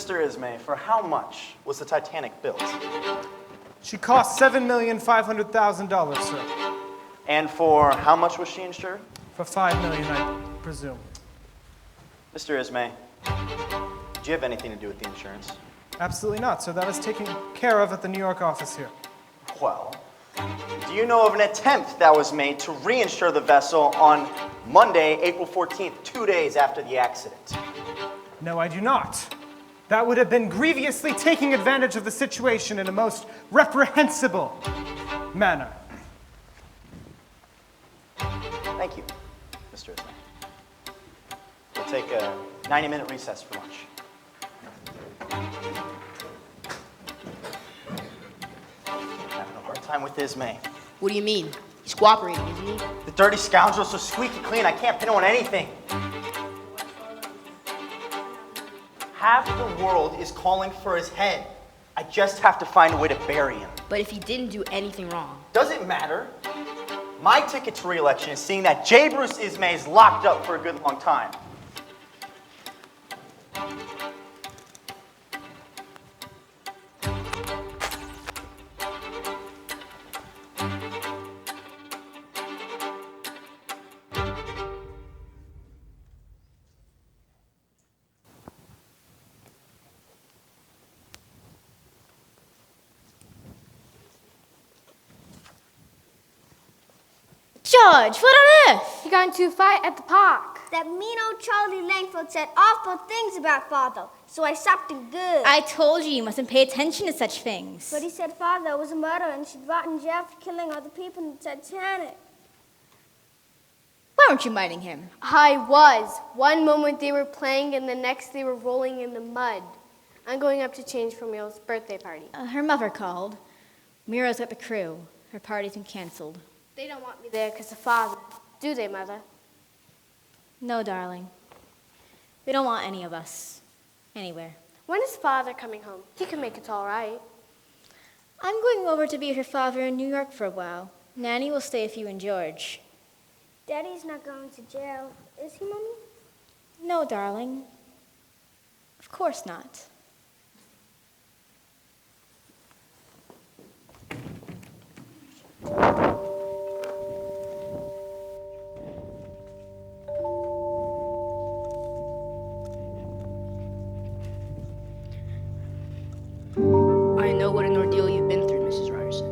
Mr. Ismay, for how much was the Titanic built? She cost $7,500,000, sir. And for how much was she insured? For $5 million, I presume. Mr. Ismay, did you have anything to do with the insurance? Absolutely not, sir. That is taken care of at the New York office here. Well, do you know of an attempt that was made to reinsure the vessel on Monday, April 14th, 2 days after the accident? No, I do not. That would have been grievously taking advantage of the situation in a most reprehensible manner. Thank you, Mr. Ismay. We'll take a 90-minute recess for lunch. Having a hard time with Ismay. What do you mean? He's cooperating, isn't he? The dirty scoundrel's so squeaky clean, I can't pin him on anything. Half the world is calling for his head. I just have to find a way to bury him. But if he didn't do anything wrong. Doesn't matter. My ticket to re-election is seeing that J. Bruce Ismay is locked up for a good long time. George, what on earth? He got into a fight at the park. That mean old Charlie Langford said awful things about Father, so I stopped him good. I told you mustn't pay attention to such things. But he said Father was a murderer and should rot in jail for killing all the people in the Titanic. Why weren't you minding him? I was. One moment they were playing and the next they were rolling in the mud. I'm going up to change for Muriel's birthday party. Her mother called. Muriel's got the crew. Her party's been canceled. They don't want me there because of Father. Do they, Mother? No, darling. They don't want any of us. Anywhere. When is Father coming home? He can make it all right. I'm going over to be with your father in New York for a while. Nanny will stay with you and George. Daddy's not going to jail, is he, Mommy? No, darling. Of course not. I know what an ordeal you've been through, Mrs. Radisson.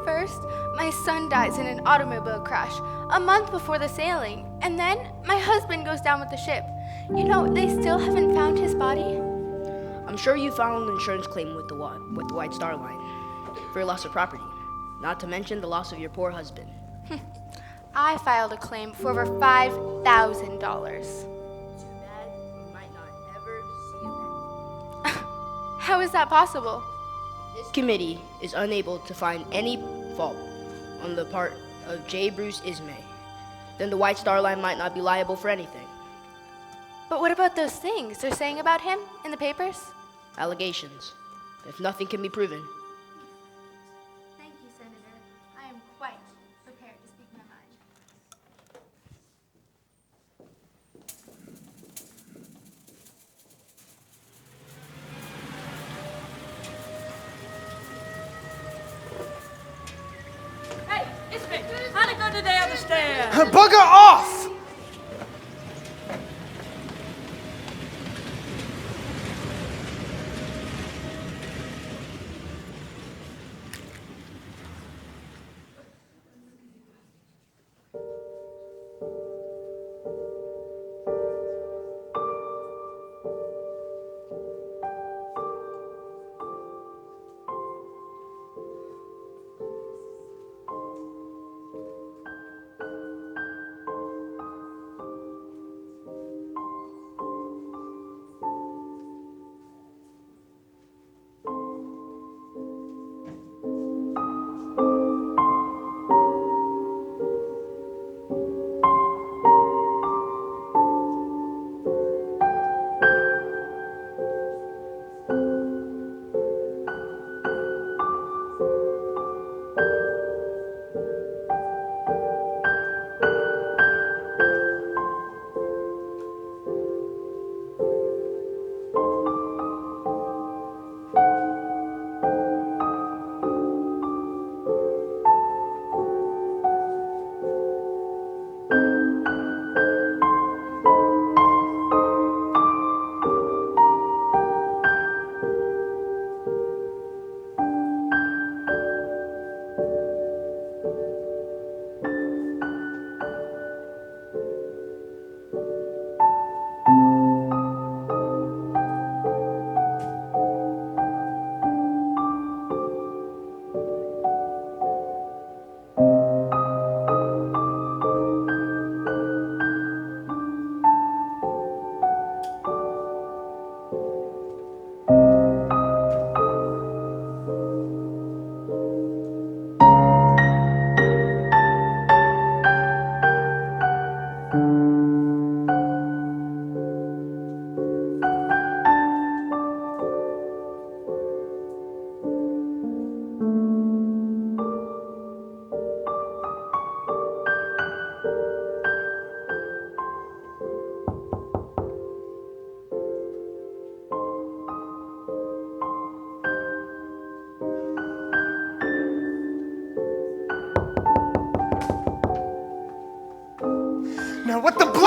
First, my son dies in an automobile crash a month before the sailing. And then my husband goes down with the ship. You know, they still haven't found his body. I'm sure you filed an insurance claim with the White Star Line for your loss of property, not to mention the loss of your poor husband. I filed a claim for over $5,000. Too bad you might not ever see again. How is that possible? This committee is unable to find any fault on the part of J. Bruce Ismay. Then the White Star Line might not be liable for anything. But what about those things they're saying about him in the papers? Allegations, if nothing can be proven. Thank you, Senator. I am quite prepared to speak my mind. Hey, it's me. How'd it go today on the stand? Bugger off!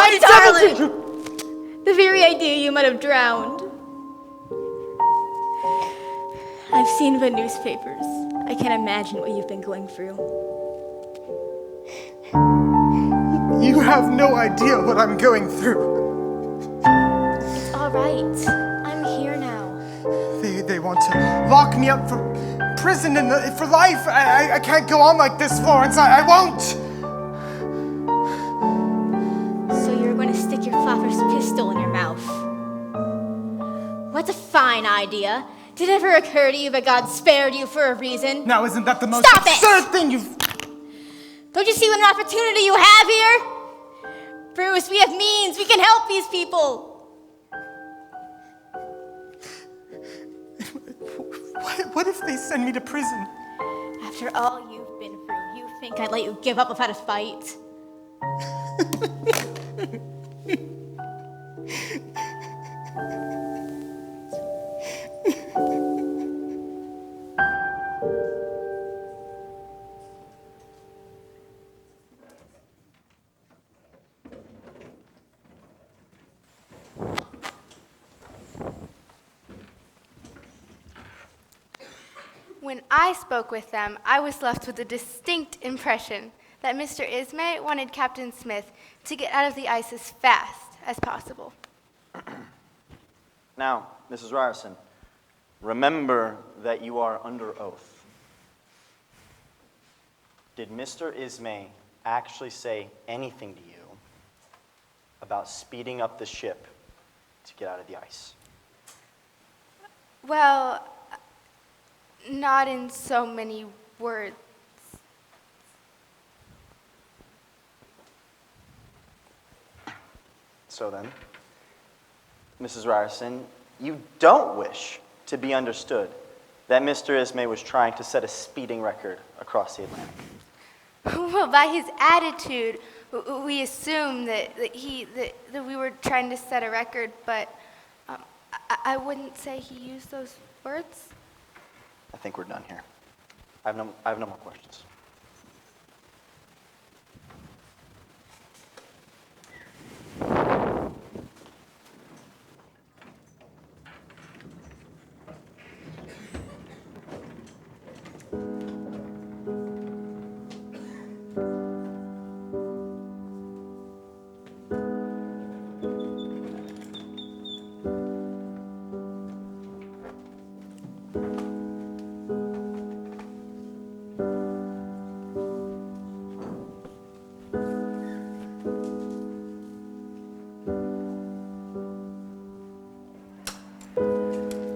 my darling! The very idea you might have drowned. I've seen the newspapers. I can't imagine what you've been going through. You have no idea what I'm going through. It's all right. I'm here now. They want to lock me up for prison for life. I can't go on like this, Florence. I won't. So you're going to stick your father's pistol in your mouth. What's a fine idea? Did it ever occur to you that God spared you for a reason? Now, isn't that the most absurd thing you've... Don't you see what an opportunity you have here? Bruce, we have means. We can help these people. What if they send me to prison? After all you've been through, you think I'd let you give up without a fight? When I spoke with them, I was left with a distinct impression that Mr. Ismay wanted Captain Smith to get out of the ice as fast as possible. Now, Mrs. Radisson, remember that you are under oath. Did Mr. Ismay actually say anything to you about speeding up the ship to get out of the ice? Well, not in so many words. So then, Mrs. Radisson, you don't wish to be understood that Mr. Ismay was trying to set a speeding record across the Atlantic. Well, by his attitude, we assume that we were trying to set a record, but I wouldn't say he used those words. I think we're done here. I have no more questions.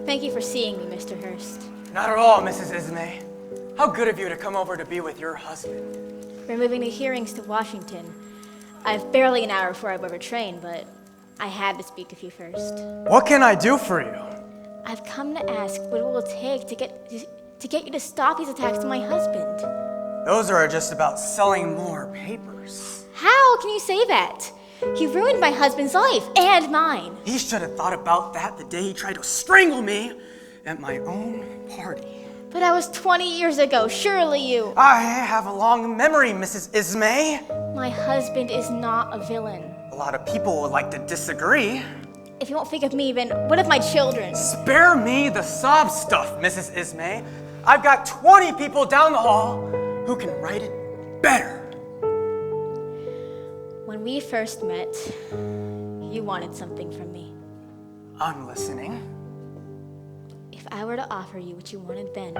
Thank you for seeing me, Mr. Hurst. Not at all, Mrs. Ismay. How good of you to come over to be with your husband. We're moving the hearings to Washington. I've barely an hour before I board a train, but I had to speak with you first. What can I do for you? I've come to ask what it will take to get you to stop these attacks on my husband. Those are just about selling more papers. How can you say that? He ruined my husband's life and mine. He should have thought about that the day he tried to strangle me at my own party. But that was 20 years ago. Surely you... I have a long memory, Mrs. Ismay. My husband is not a villain. A lot of people would like to disagree. If you won't think of me, then what of my children? Spare me the sob stuff, Mrs. Ismay. I've got 20 people down the hall who can write it better. When we first met, you wanted something from me. I'm listening. If I were to offer you what you wanted then,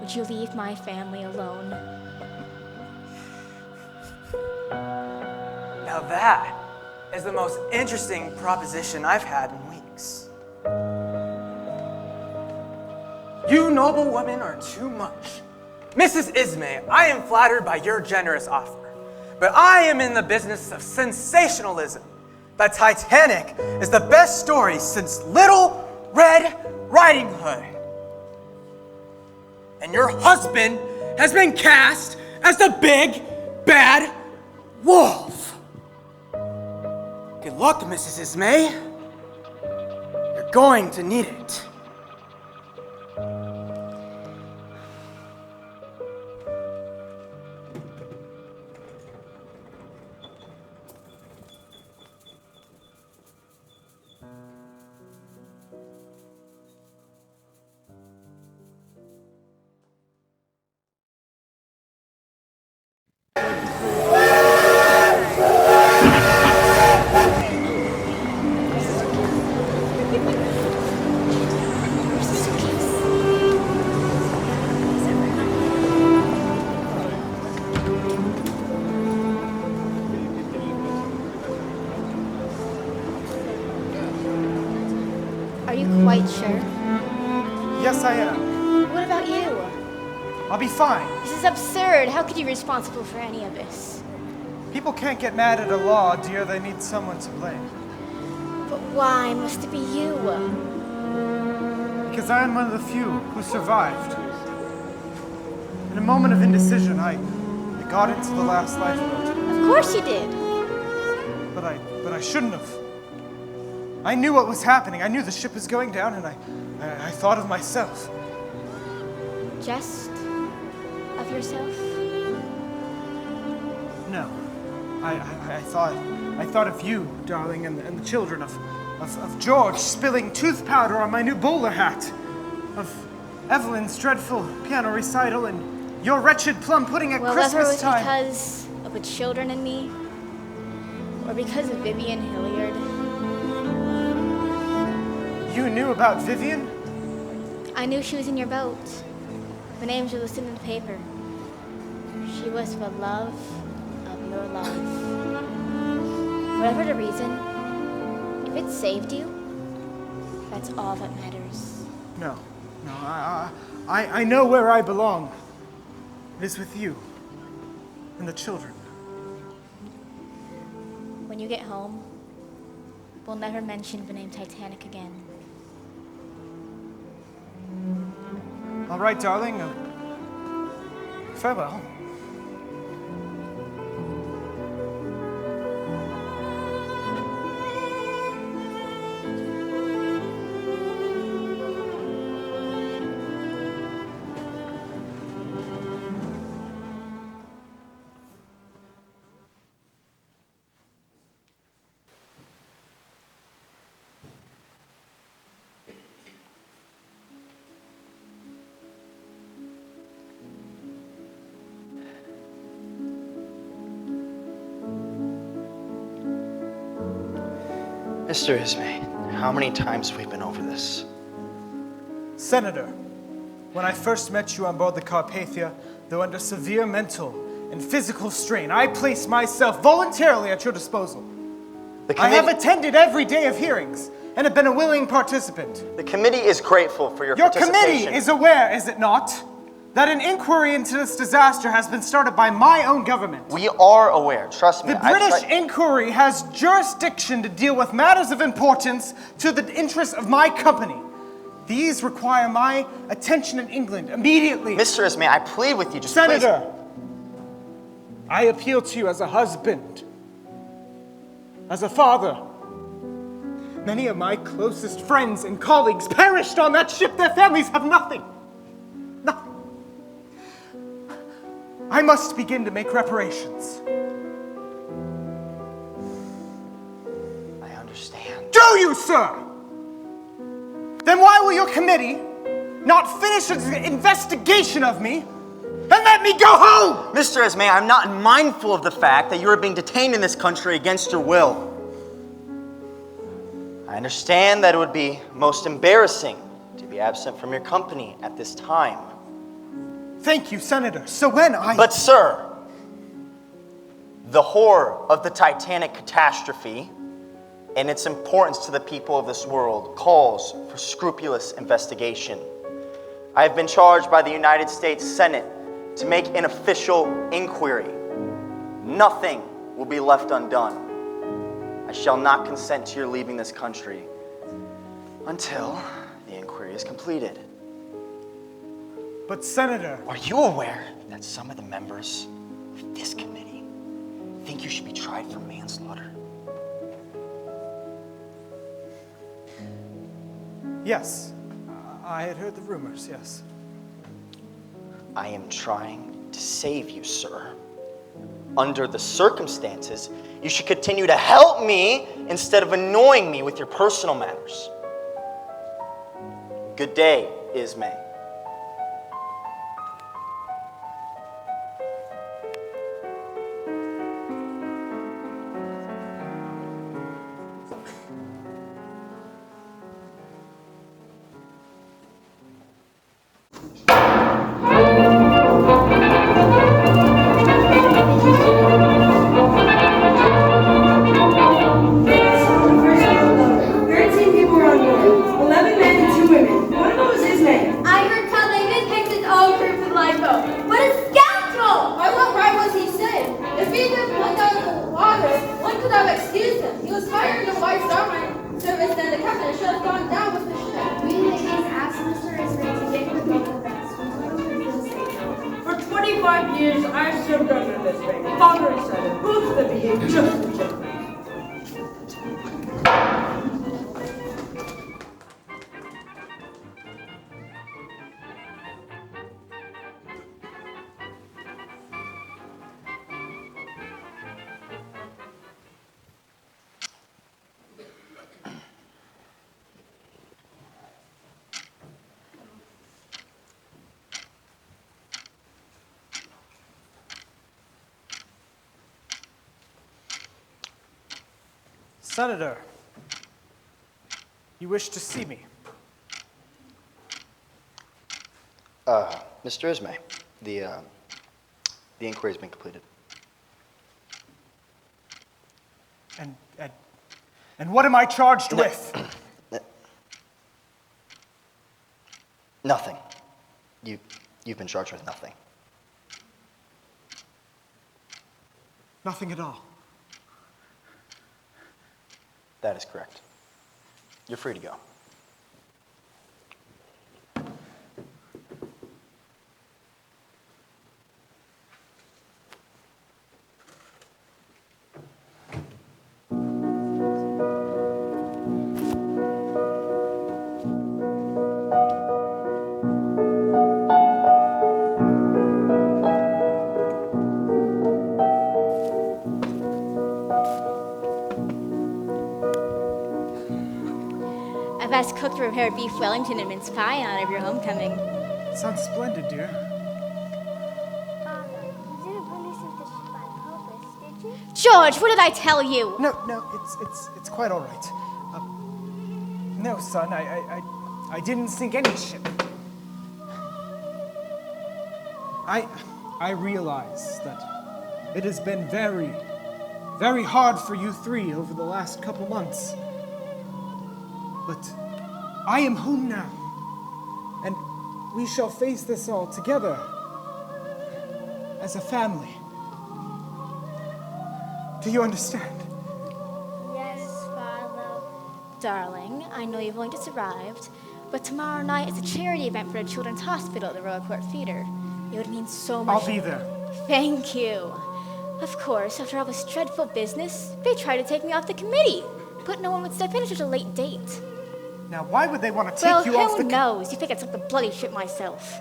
would you leave my family alone? Now that is the most interesting proposition I've had in weeks. You noble women are too much. Mrs. Ismay, I am flattered by your generous offer. But I am in the business of sensationalism. The Titanic is the best story since Little Red Riding Hood. And your husband has been cast as the big, bad wolf. Good luck, Mrs. Ismay. You're going to need it. Yes, I am. What about you? I'll be fine. This is absurd. How could you be responsible for any of this? People can't get mad at a law, dear. They need someone to blame. But why must it be you? Because I am one of the few who survived. In a moment of indecision, I got into the last lifeboat. Of course you did. But I shouldn't have. I knew what was happening. I knew the ship was going down, and I thought of myself. Just of yourself? No. I thought of you, darling, and the children, of George spilling tooth powder on my new bowler hat, of Evelyn's dreadful piano recital, and your wretched plum pudding at Christmas time. Whether it was because of the children and me, or because of Vivian Hilliard. You knew about Vivian? I knew she was in your boat. The names were listed in the paper. She was for love of your love. Whatever the reason, if it saved you, that's all that matters. No, I know where I belong. It is with you and the children. When you get home, we'll never mention the name Titanic again. All right, darling. Farewell. Mr. Ismay, how many times have we been over this? Senator, when I first met you on board the Carpathia, though under severe mental and physical strain, I placed myself voluntarily at your disposal. I have attended every day of hearings and have been a willing participant. The committee is grateful for your participation. Your committee is aware, is it not, that an inquiry into this disaster has been started by my own government. We are aware, trust me. The British inquiry has jurisdiction to deal with matters of importance to the interests of my company. These require my attention in England immediately. Mr. Ismay, I plead with you, just Senator, please. I appeal to you as a husband, as a father. Many of my closest friends and colleagues perished on that ship. Their families have nothing. Nothing. I must begin to make reparations. I understand. Do you, sir? Then why will your committee not finish its investigation of me and let me go home? Mr. Ismay, I'm not mindful of the fact that you are being detained in this country against your will. I understand that it would be most embarrassing to be absent from your company at this time. Thank you, Senator. So when But, sir, the horror of the Titanic catastrophe and its importance to the people of this world calls for scrupulous investigation. I have been charged by the United States Senate to make an official inquiry. Nothing will be left undone. I shall not consent to your leaving this country until the inquiry is completed. But, Senator... Are you aware that some of the members of this committee think you should be tried for manslaughter? Yes. I had heard the rumors, yes. I am trying to save you, sir. Under the circumstances, you should continue to help me instead of annoying me with your personal matters. Good day, Ismay. 25 years I've served under this ring. Father and son, both of them behave just as gentlemen. Senator, you wish to see me? Mr. Ismay, the inquiry's been completed. And what am I charged with? Nothing. You've been charged with nothing. Nothing at all. That is correct. You're free to go. I've asked Cook to prepare beef Wellington and mince pie in honor of your homecoming. Sounds splendid, dear. Father, you didn't release the ship on purpose, did you? George, what did I tell you? No, it's quite all right. No, son, I didn't sink any ship. I realize that it has been very, very hard for you three over the last couple months. But I am home now, and we shall face this all together as a family. Do you understand? Yes, Father. Darling, I know you've only just arrived, but tomorrow night is a charity event for a children's hospital at the Royal Court Theatre. It would mean so much. I'll be there. Thank you. Of course, after all this dreadful business, they tried to take me off the committee, but no one would step in at such a late date. Now, why would they want to take you off the... Well, who knows? You think I'd took the bloody ship myself.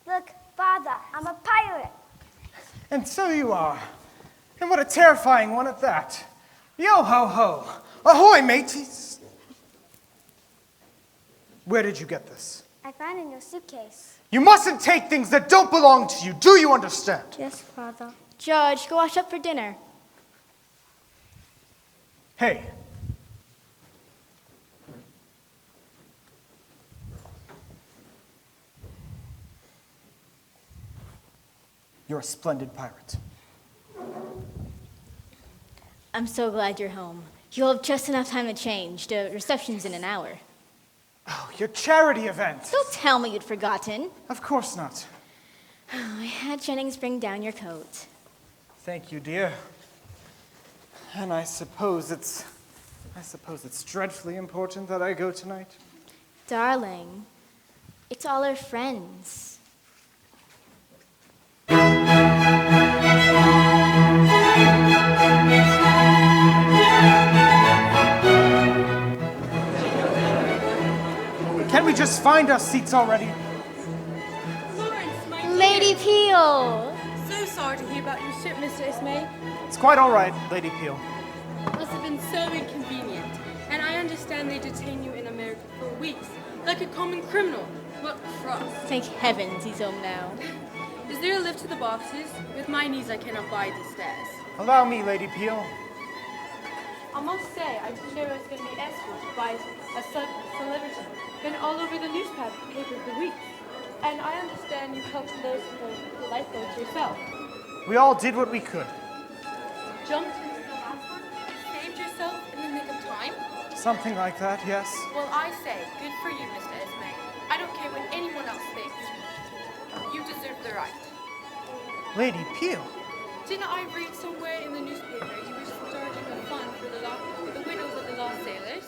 Look, Father, I'm a pirate. And so you are. And what a terrifying one at that. Yo-ho-ho. Ahoy, mateys. Where did you get this? I found it in your suitcase. You mustn't take things that don't belong to you. Do you understand? Yes, Father. George, go wash up for dinner. Hey. You're a splendid pirate. I'm so glad you're home. You'll have just enough time to change. The reception's in an hour. Oh, your charity event. Don't tell me you'd forgotten. Of course not. I had Jennings bring down your coat. Thank you, dear. And I suppose it's dreadfully important that I go tonight. Darling, it's all our friends. Can we just find our seats already? Lady Peel! So sorry to hear about your ship, Mr. Ismay. It's quite all right, Lady Peel. Must have been so inconvenient. And I understand they detain you in America for a weeks, like a common criminal. What frost. Thank heavens he's home now. Is there a lift to the boxes? With my knees, I cannot bide these stairs. Allow me, Lady Peel. I must say, I didn't know I was going to be escorted by a celebrity. Been all over the newspaper for weeks. And I understand you helped those in the lifeboats yourself. We all did what we could. Jumped into the last one? Saved yourself in the nick of time? Something like that, yes. Well, I say, good for you, Mr. Esme. I don't care what anyone else thinks. You deserve the right. Lady Peel. Didn't I read somewhere in the newspaper you were starting a fund for the widows of the lost sailors?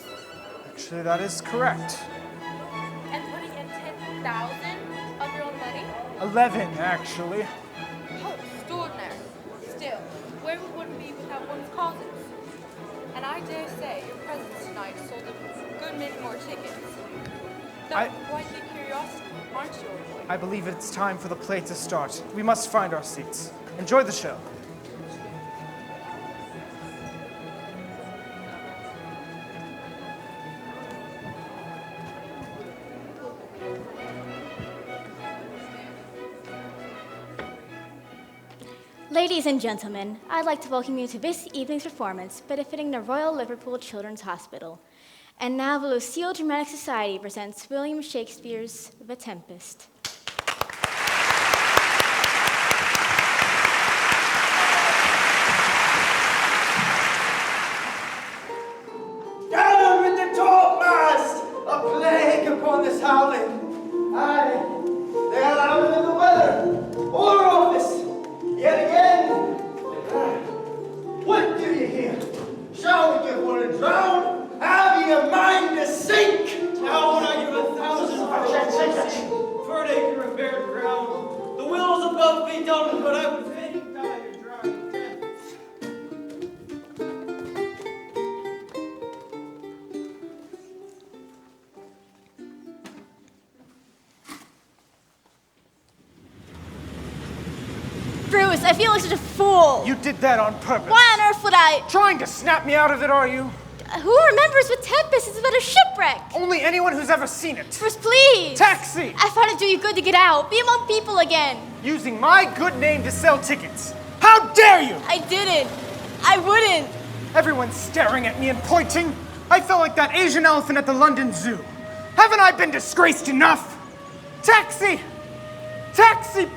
Actually, that is correct. And putting in 10,000 of your own money? 11, actually. How extraordinary. Still, where would one be without one's causes? And I dare say your presence tonight sold a good many more tickets. Though, quite the curiosity, aren't you? I believe it's time for the play to start. We must find our seats. Enjoy the show. Ladies and gentlemen, I'd like to welcome you to this evening's performance benefiting the Royal Liverpool Children's Hospital. And now the Lucille Dramatic Society presents William Shakespeare's The Tempest. Down with the topmast! A plague upon this howling! Aye, they are out of the weather! War office! Yet again! What do you hear? Shall we give one a drown? Have ye a mind to sink? Now would I give 1,000 for an acre of bare ground. The wills above be done, but I would fain die a dry death. Bruce, I feel like such a fool. You did that on purpose. Why on earth would I? Trying to snap me out of it, are you? Who remembers what Tempest is about a shipwreck? Only anyone who's ever seen it. Bruce, please. Taxi! I thought it'd do you good to get out. Be among people again. Using my good name to sell tickets. How dare you! I didn't. I wouldn't. Everyone's staring at me and pointing. I felt like that Asian elephant at the London Zoo. Haven't I been disgraced enough? Taxi! Taxi!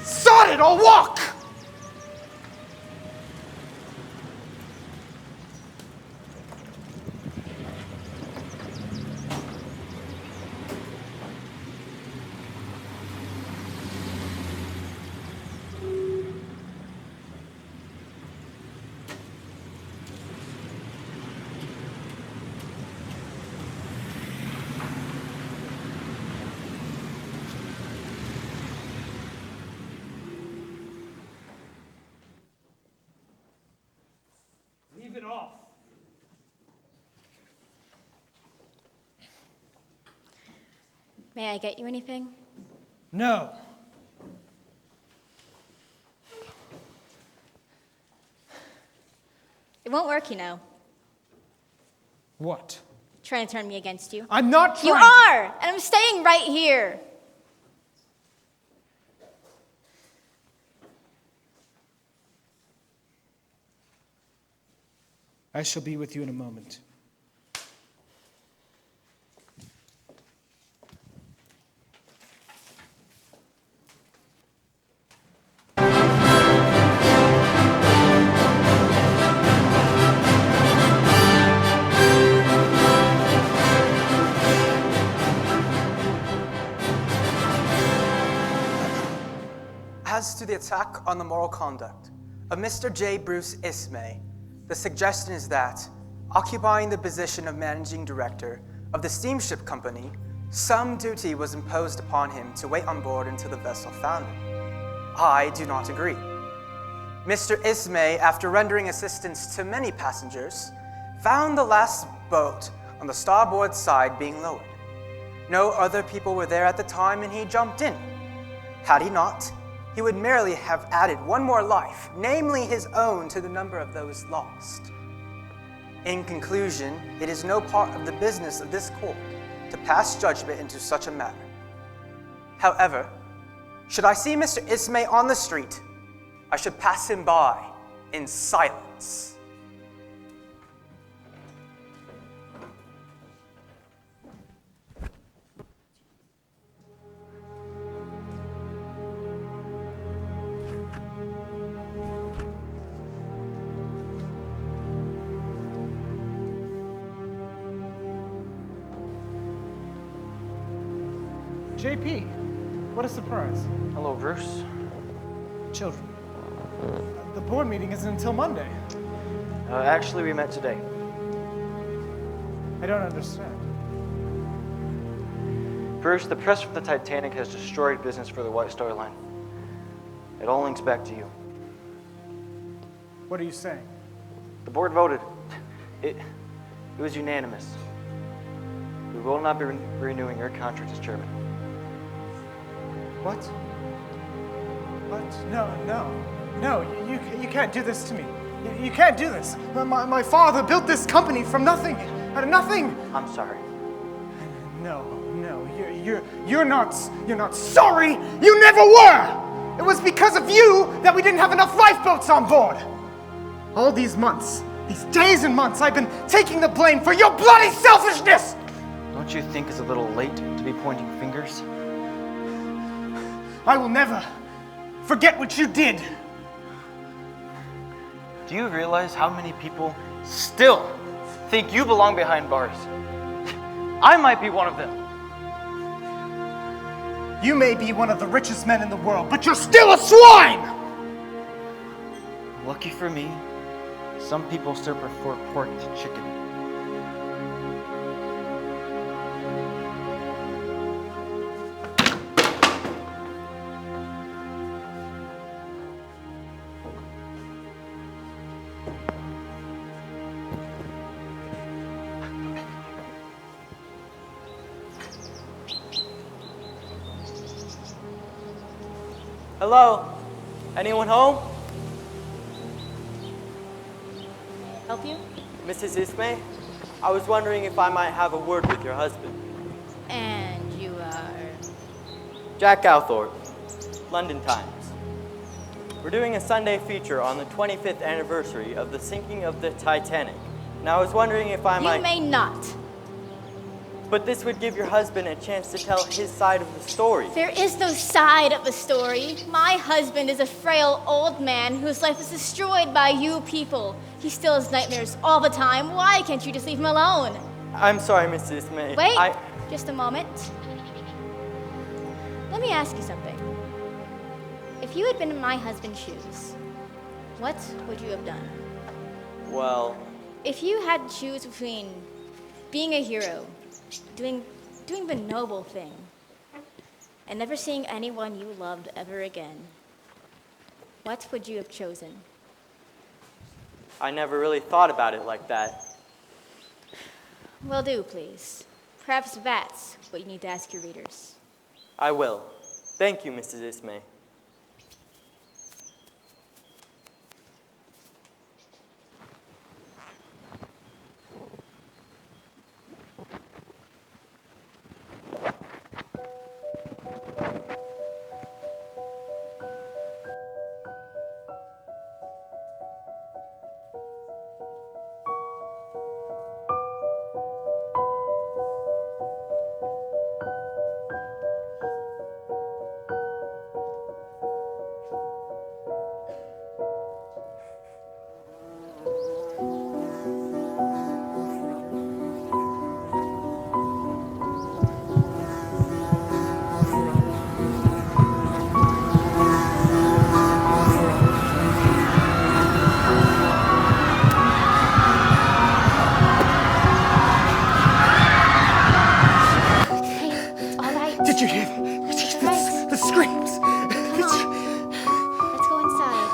Sod it, I'll walk! Leave it off. May I get you anything? No. It won't work, you know. What? Trying to turn me against you. I'm not trying. You are! And I'm staying right here. I shall be with you in a moment. As to the attack on the moral conduct of Mr. J. Bruce Ismay, the suggestion is that, occupying the position of managing director of the steamship company, some duty was imposed upon him to wait on board until the vessel foundered. I do not agree. Mr. Ismay, after rendering assistance to many passengers, found the last boat on the starboard side being lowered. No other people were there at the time, and he jumped in. Had he not, he would merely have added one more life, namely his own, to the number of those lost. In conclusion, it is no part of the business of this court to pass judgment into such a matter. However, should I see Mr. Ismay on the street, I should pass him by in silence. JP, what a surprise. Hello, Bruce. Children, the board meeting isn't until Monday. Actually, we met today. I don't understand. Bruce, the press for the Titanic has destroyed business for the White Star Line. It all links back to you. What are you saying? The board voted. It was unanimous. We will not be renewing your contract as chairman. What? No, you can't do this to me. You can't do this. My father built this company from nothing, out of nothing. I'm sorry. No, you're not sorry. You never were. It was because of you that we didn't have enough lifeboats on board. All these months, these days and months, I've been taking the blame for your bloody selfishness. Don't you think it's a little late to be pointing fingers? I will never forget what you did. Do you realize how many people still think you belong behind bars? I might be one of them. You may be one of the richest men in the world, but you're still a swine! Lucky for me, some people still prefer pork to chicken. Hello? Anyone home? Help you? Mrs. Ismay? I was wondering if I might have a word with your husband. And you are? Jack Althorpe, London Times. We're doing a Sunday feature on the 25th anniversary of the sinking of the Titanic. Now I was wondering if I might... You may not. But this would give your husband a chance to tell his side of the story. There is no side of the story. My husband is a frail old man whose life was destroyed by you people. He still has nightmares all the time. Why can't you just leave him alone? I'm sorry, Mrs. Ismay. Wait, just a moment. Let me ask you something. If you had been in my husband's shoes, what would you have done? Well... If you had to choose between being a hero, doing the noble thing, and never seeing anyone you loved ever again, what would you have chosen? I never really thought about it like that. Well, do, please. Perhaps that's what you need to ask your readers. I will. Thank you, Mrs. Ismay. Did you hear the screams? Let's go inside.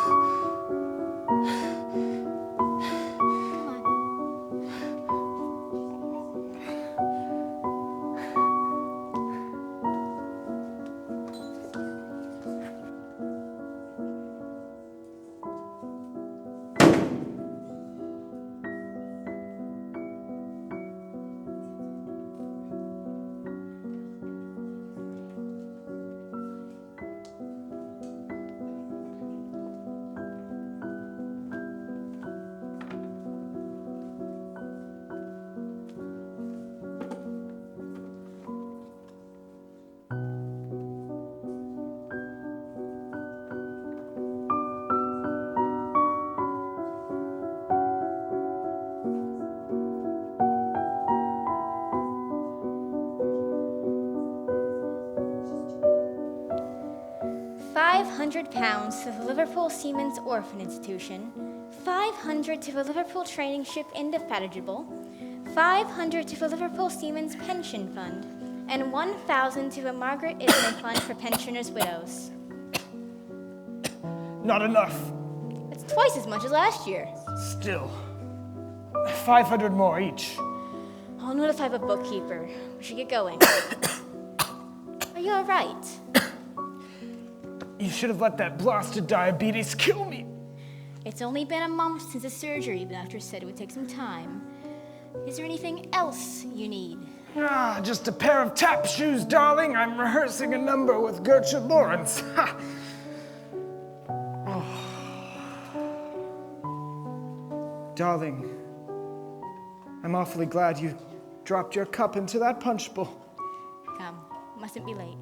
£500 to the Liverpool Seamen's Orphan Institution, 500 to the Liverpool Training Ship Indefatigable, 500 to the Liverpool Seamen's Pension Fund, and 1,000 to the Margaret Ismay Fund for pensioners' widows. Not enough. It's twice as much as last year. Still. 500 more each. I'll notify the bookkeeper. We should get going. Are you all right? You should have let that blasted diabetes kill me. It's only been a month since the surgery. The doctor said it would take some time. Is there anything else you need? Just a pair of tap shoes, darling. I'm rehearsing a number with Gertrude Lawrence. Darling, I'm awfully glad you dropped your cup into that punch bowl. Come, mustn't be late.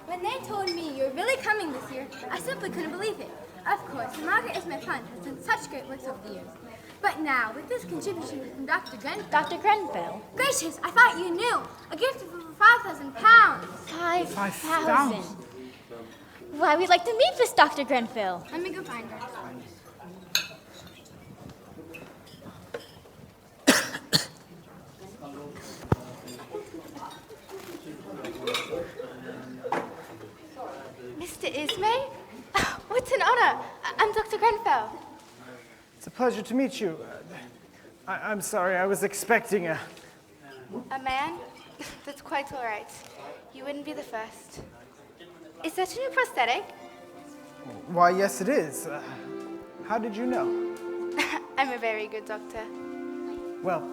When they told me you were really coming this year, I simply couldn't believe it. Of course, the Margaret Ismay Fund has done such great works over the years. But now, with this contribution from Dr. Grenfell... Dr. Grenfell? Gracious, I thought you knew. A gift of over £5,000. 5,000? Why, we'd like to meet this Dr. Grenfell. Let me go find her. Mr. Ismay? What's an honor. I'm Dr. Grenfell. It's a pleasure to meet you. I'm sorry, I was expecting a... A man? That's quite all right. You wouldn't be the first. Is that a new prosthetic? Why, yes it is. How did you know? I'm a very good doctor. Well,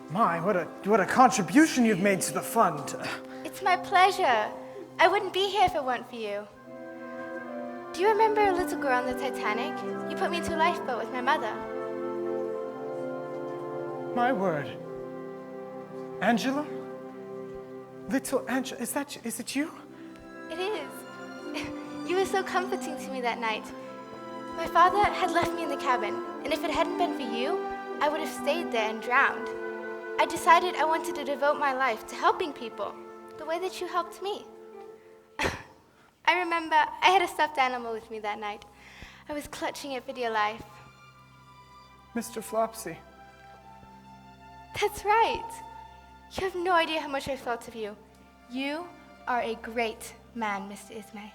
my, what a contribution you've made to the fund. It's my pleasure. I wouldn't be here if it weren't for you. Do you remember a little girl on the Titanic? You put me into a lifeboat with my mother. My word. Angela? Little Angela, is it you? It is. You were so comforting to me that night. My father had left me in the cabin, and if it hadn't been for you, I would have stayed there and drowned. I decided I wanted to devote my life to helping people, the way that you helped me. I remember I had a stuffed animal with me that night. I was clutching it for dear life. Mr. Flopsy. That's right. You have no idea how much I've thought of you. You are a great man, Mr. Ismay.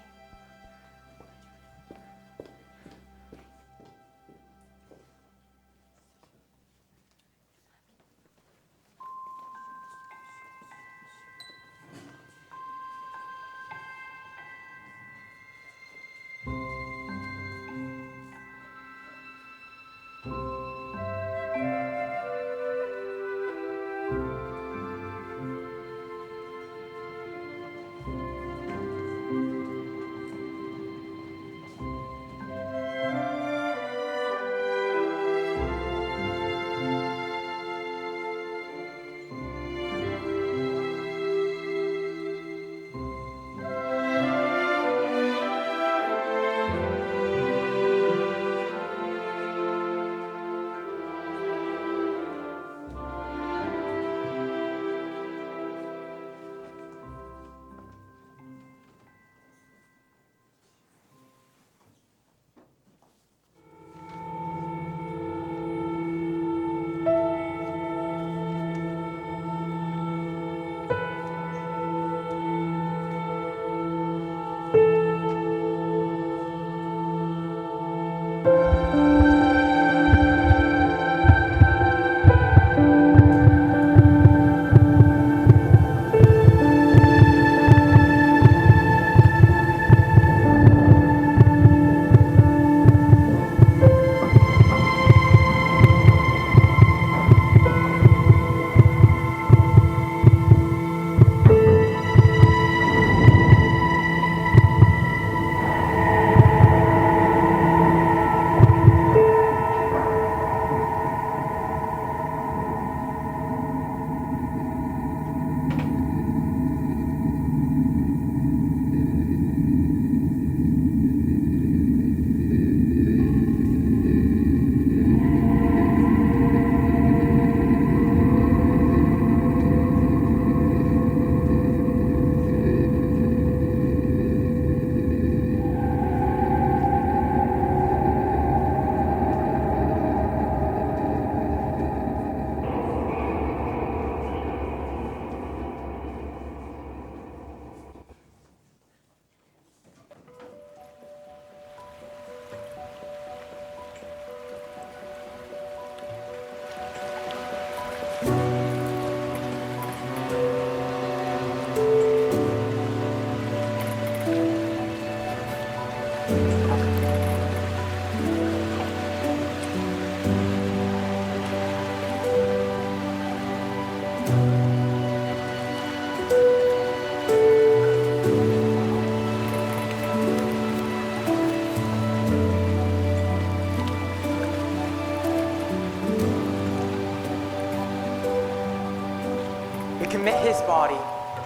Commit his body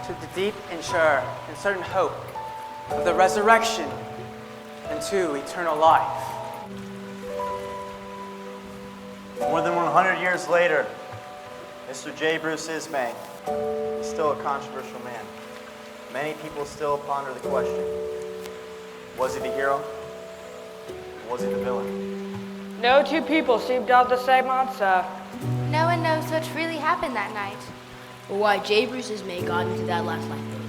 to the deep and sure and certain hope of the resurrection and to eternal life. More than 100 years later, Mr. J. Bruce Ismay is still a controversial man. Many people still ponder the question, was he the hero? Or was he the villain? No two people seem to have the same answer. No one knows what really happened that night. Or why J. Bruce Ismay got into that last lifeboat.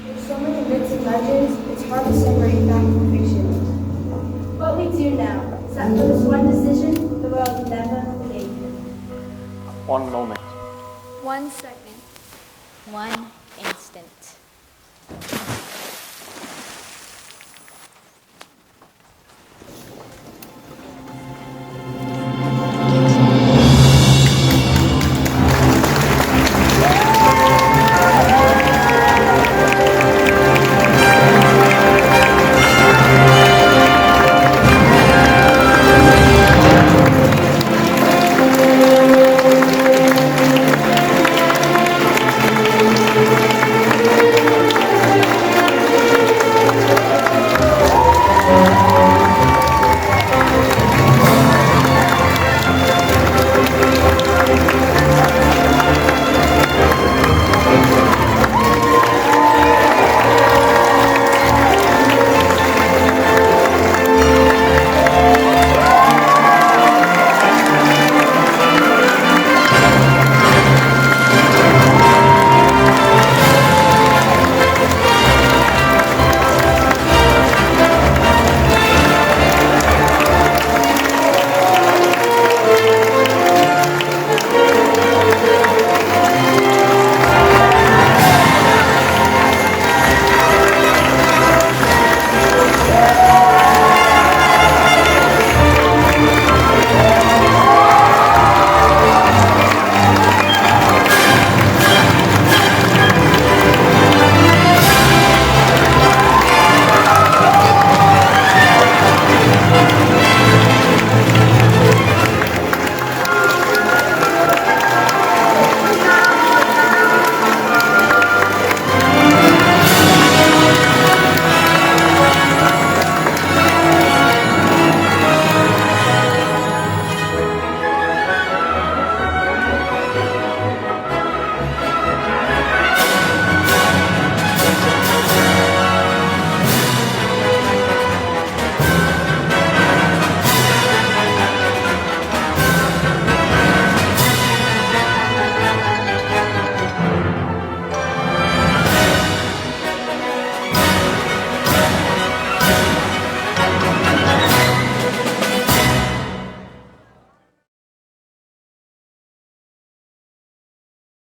There's so many myths and legends, it's hard to separate fact from fiction. What we do now is that for this one decision, the world never forgave him. One moment. 1 second. 1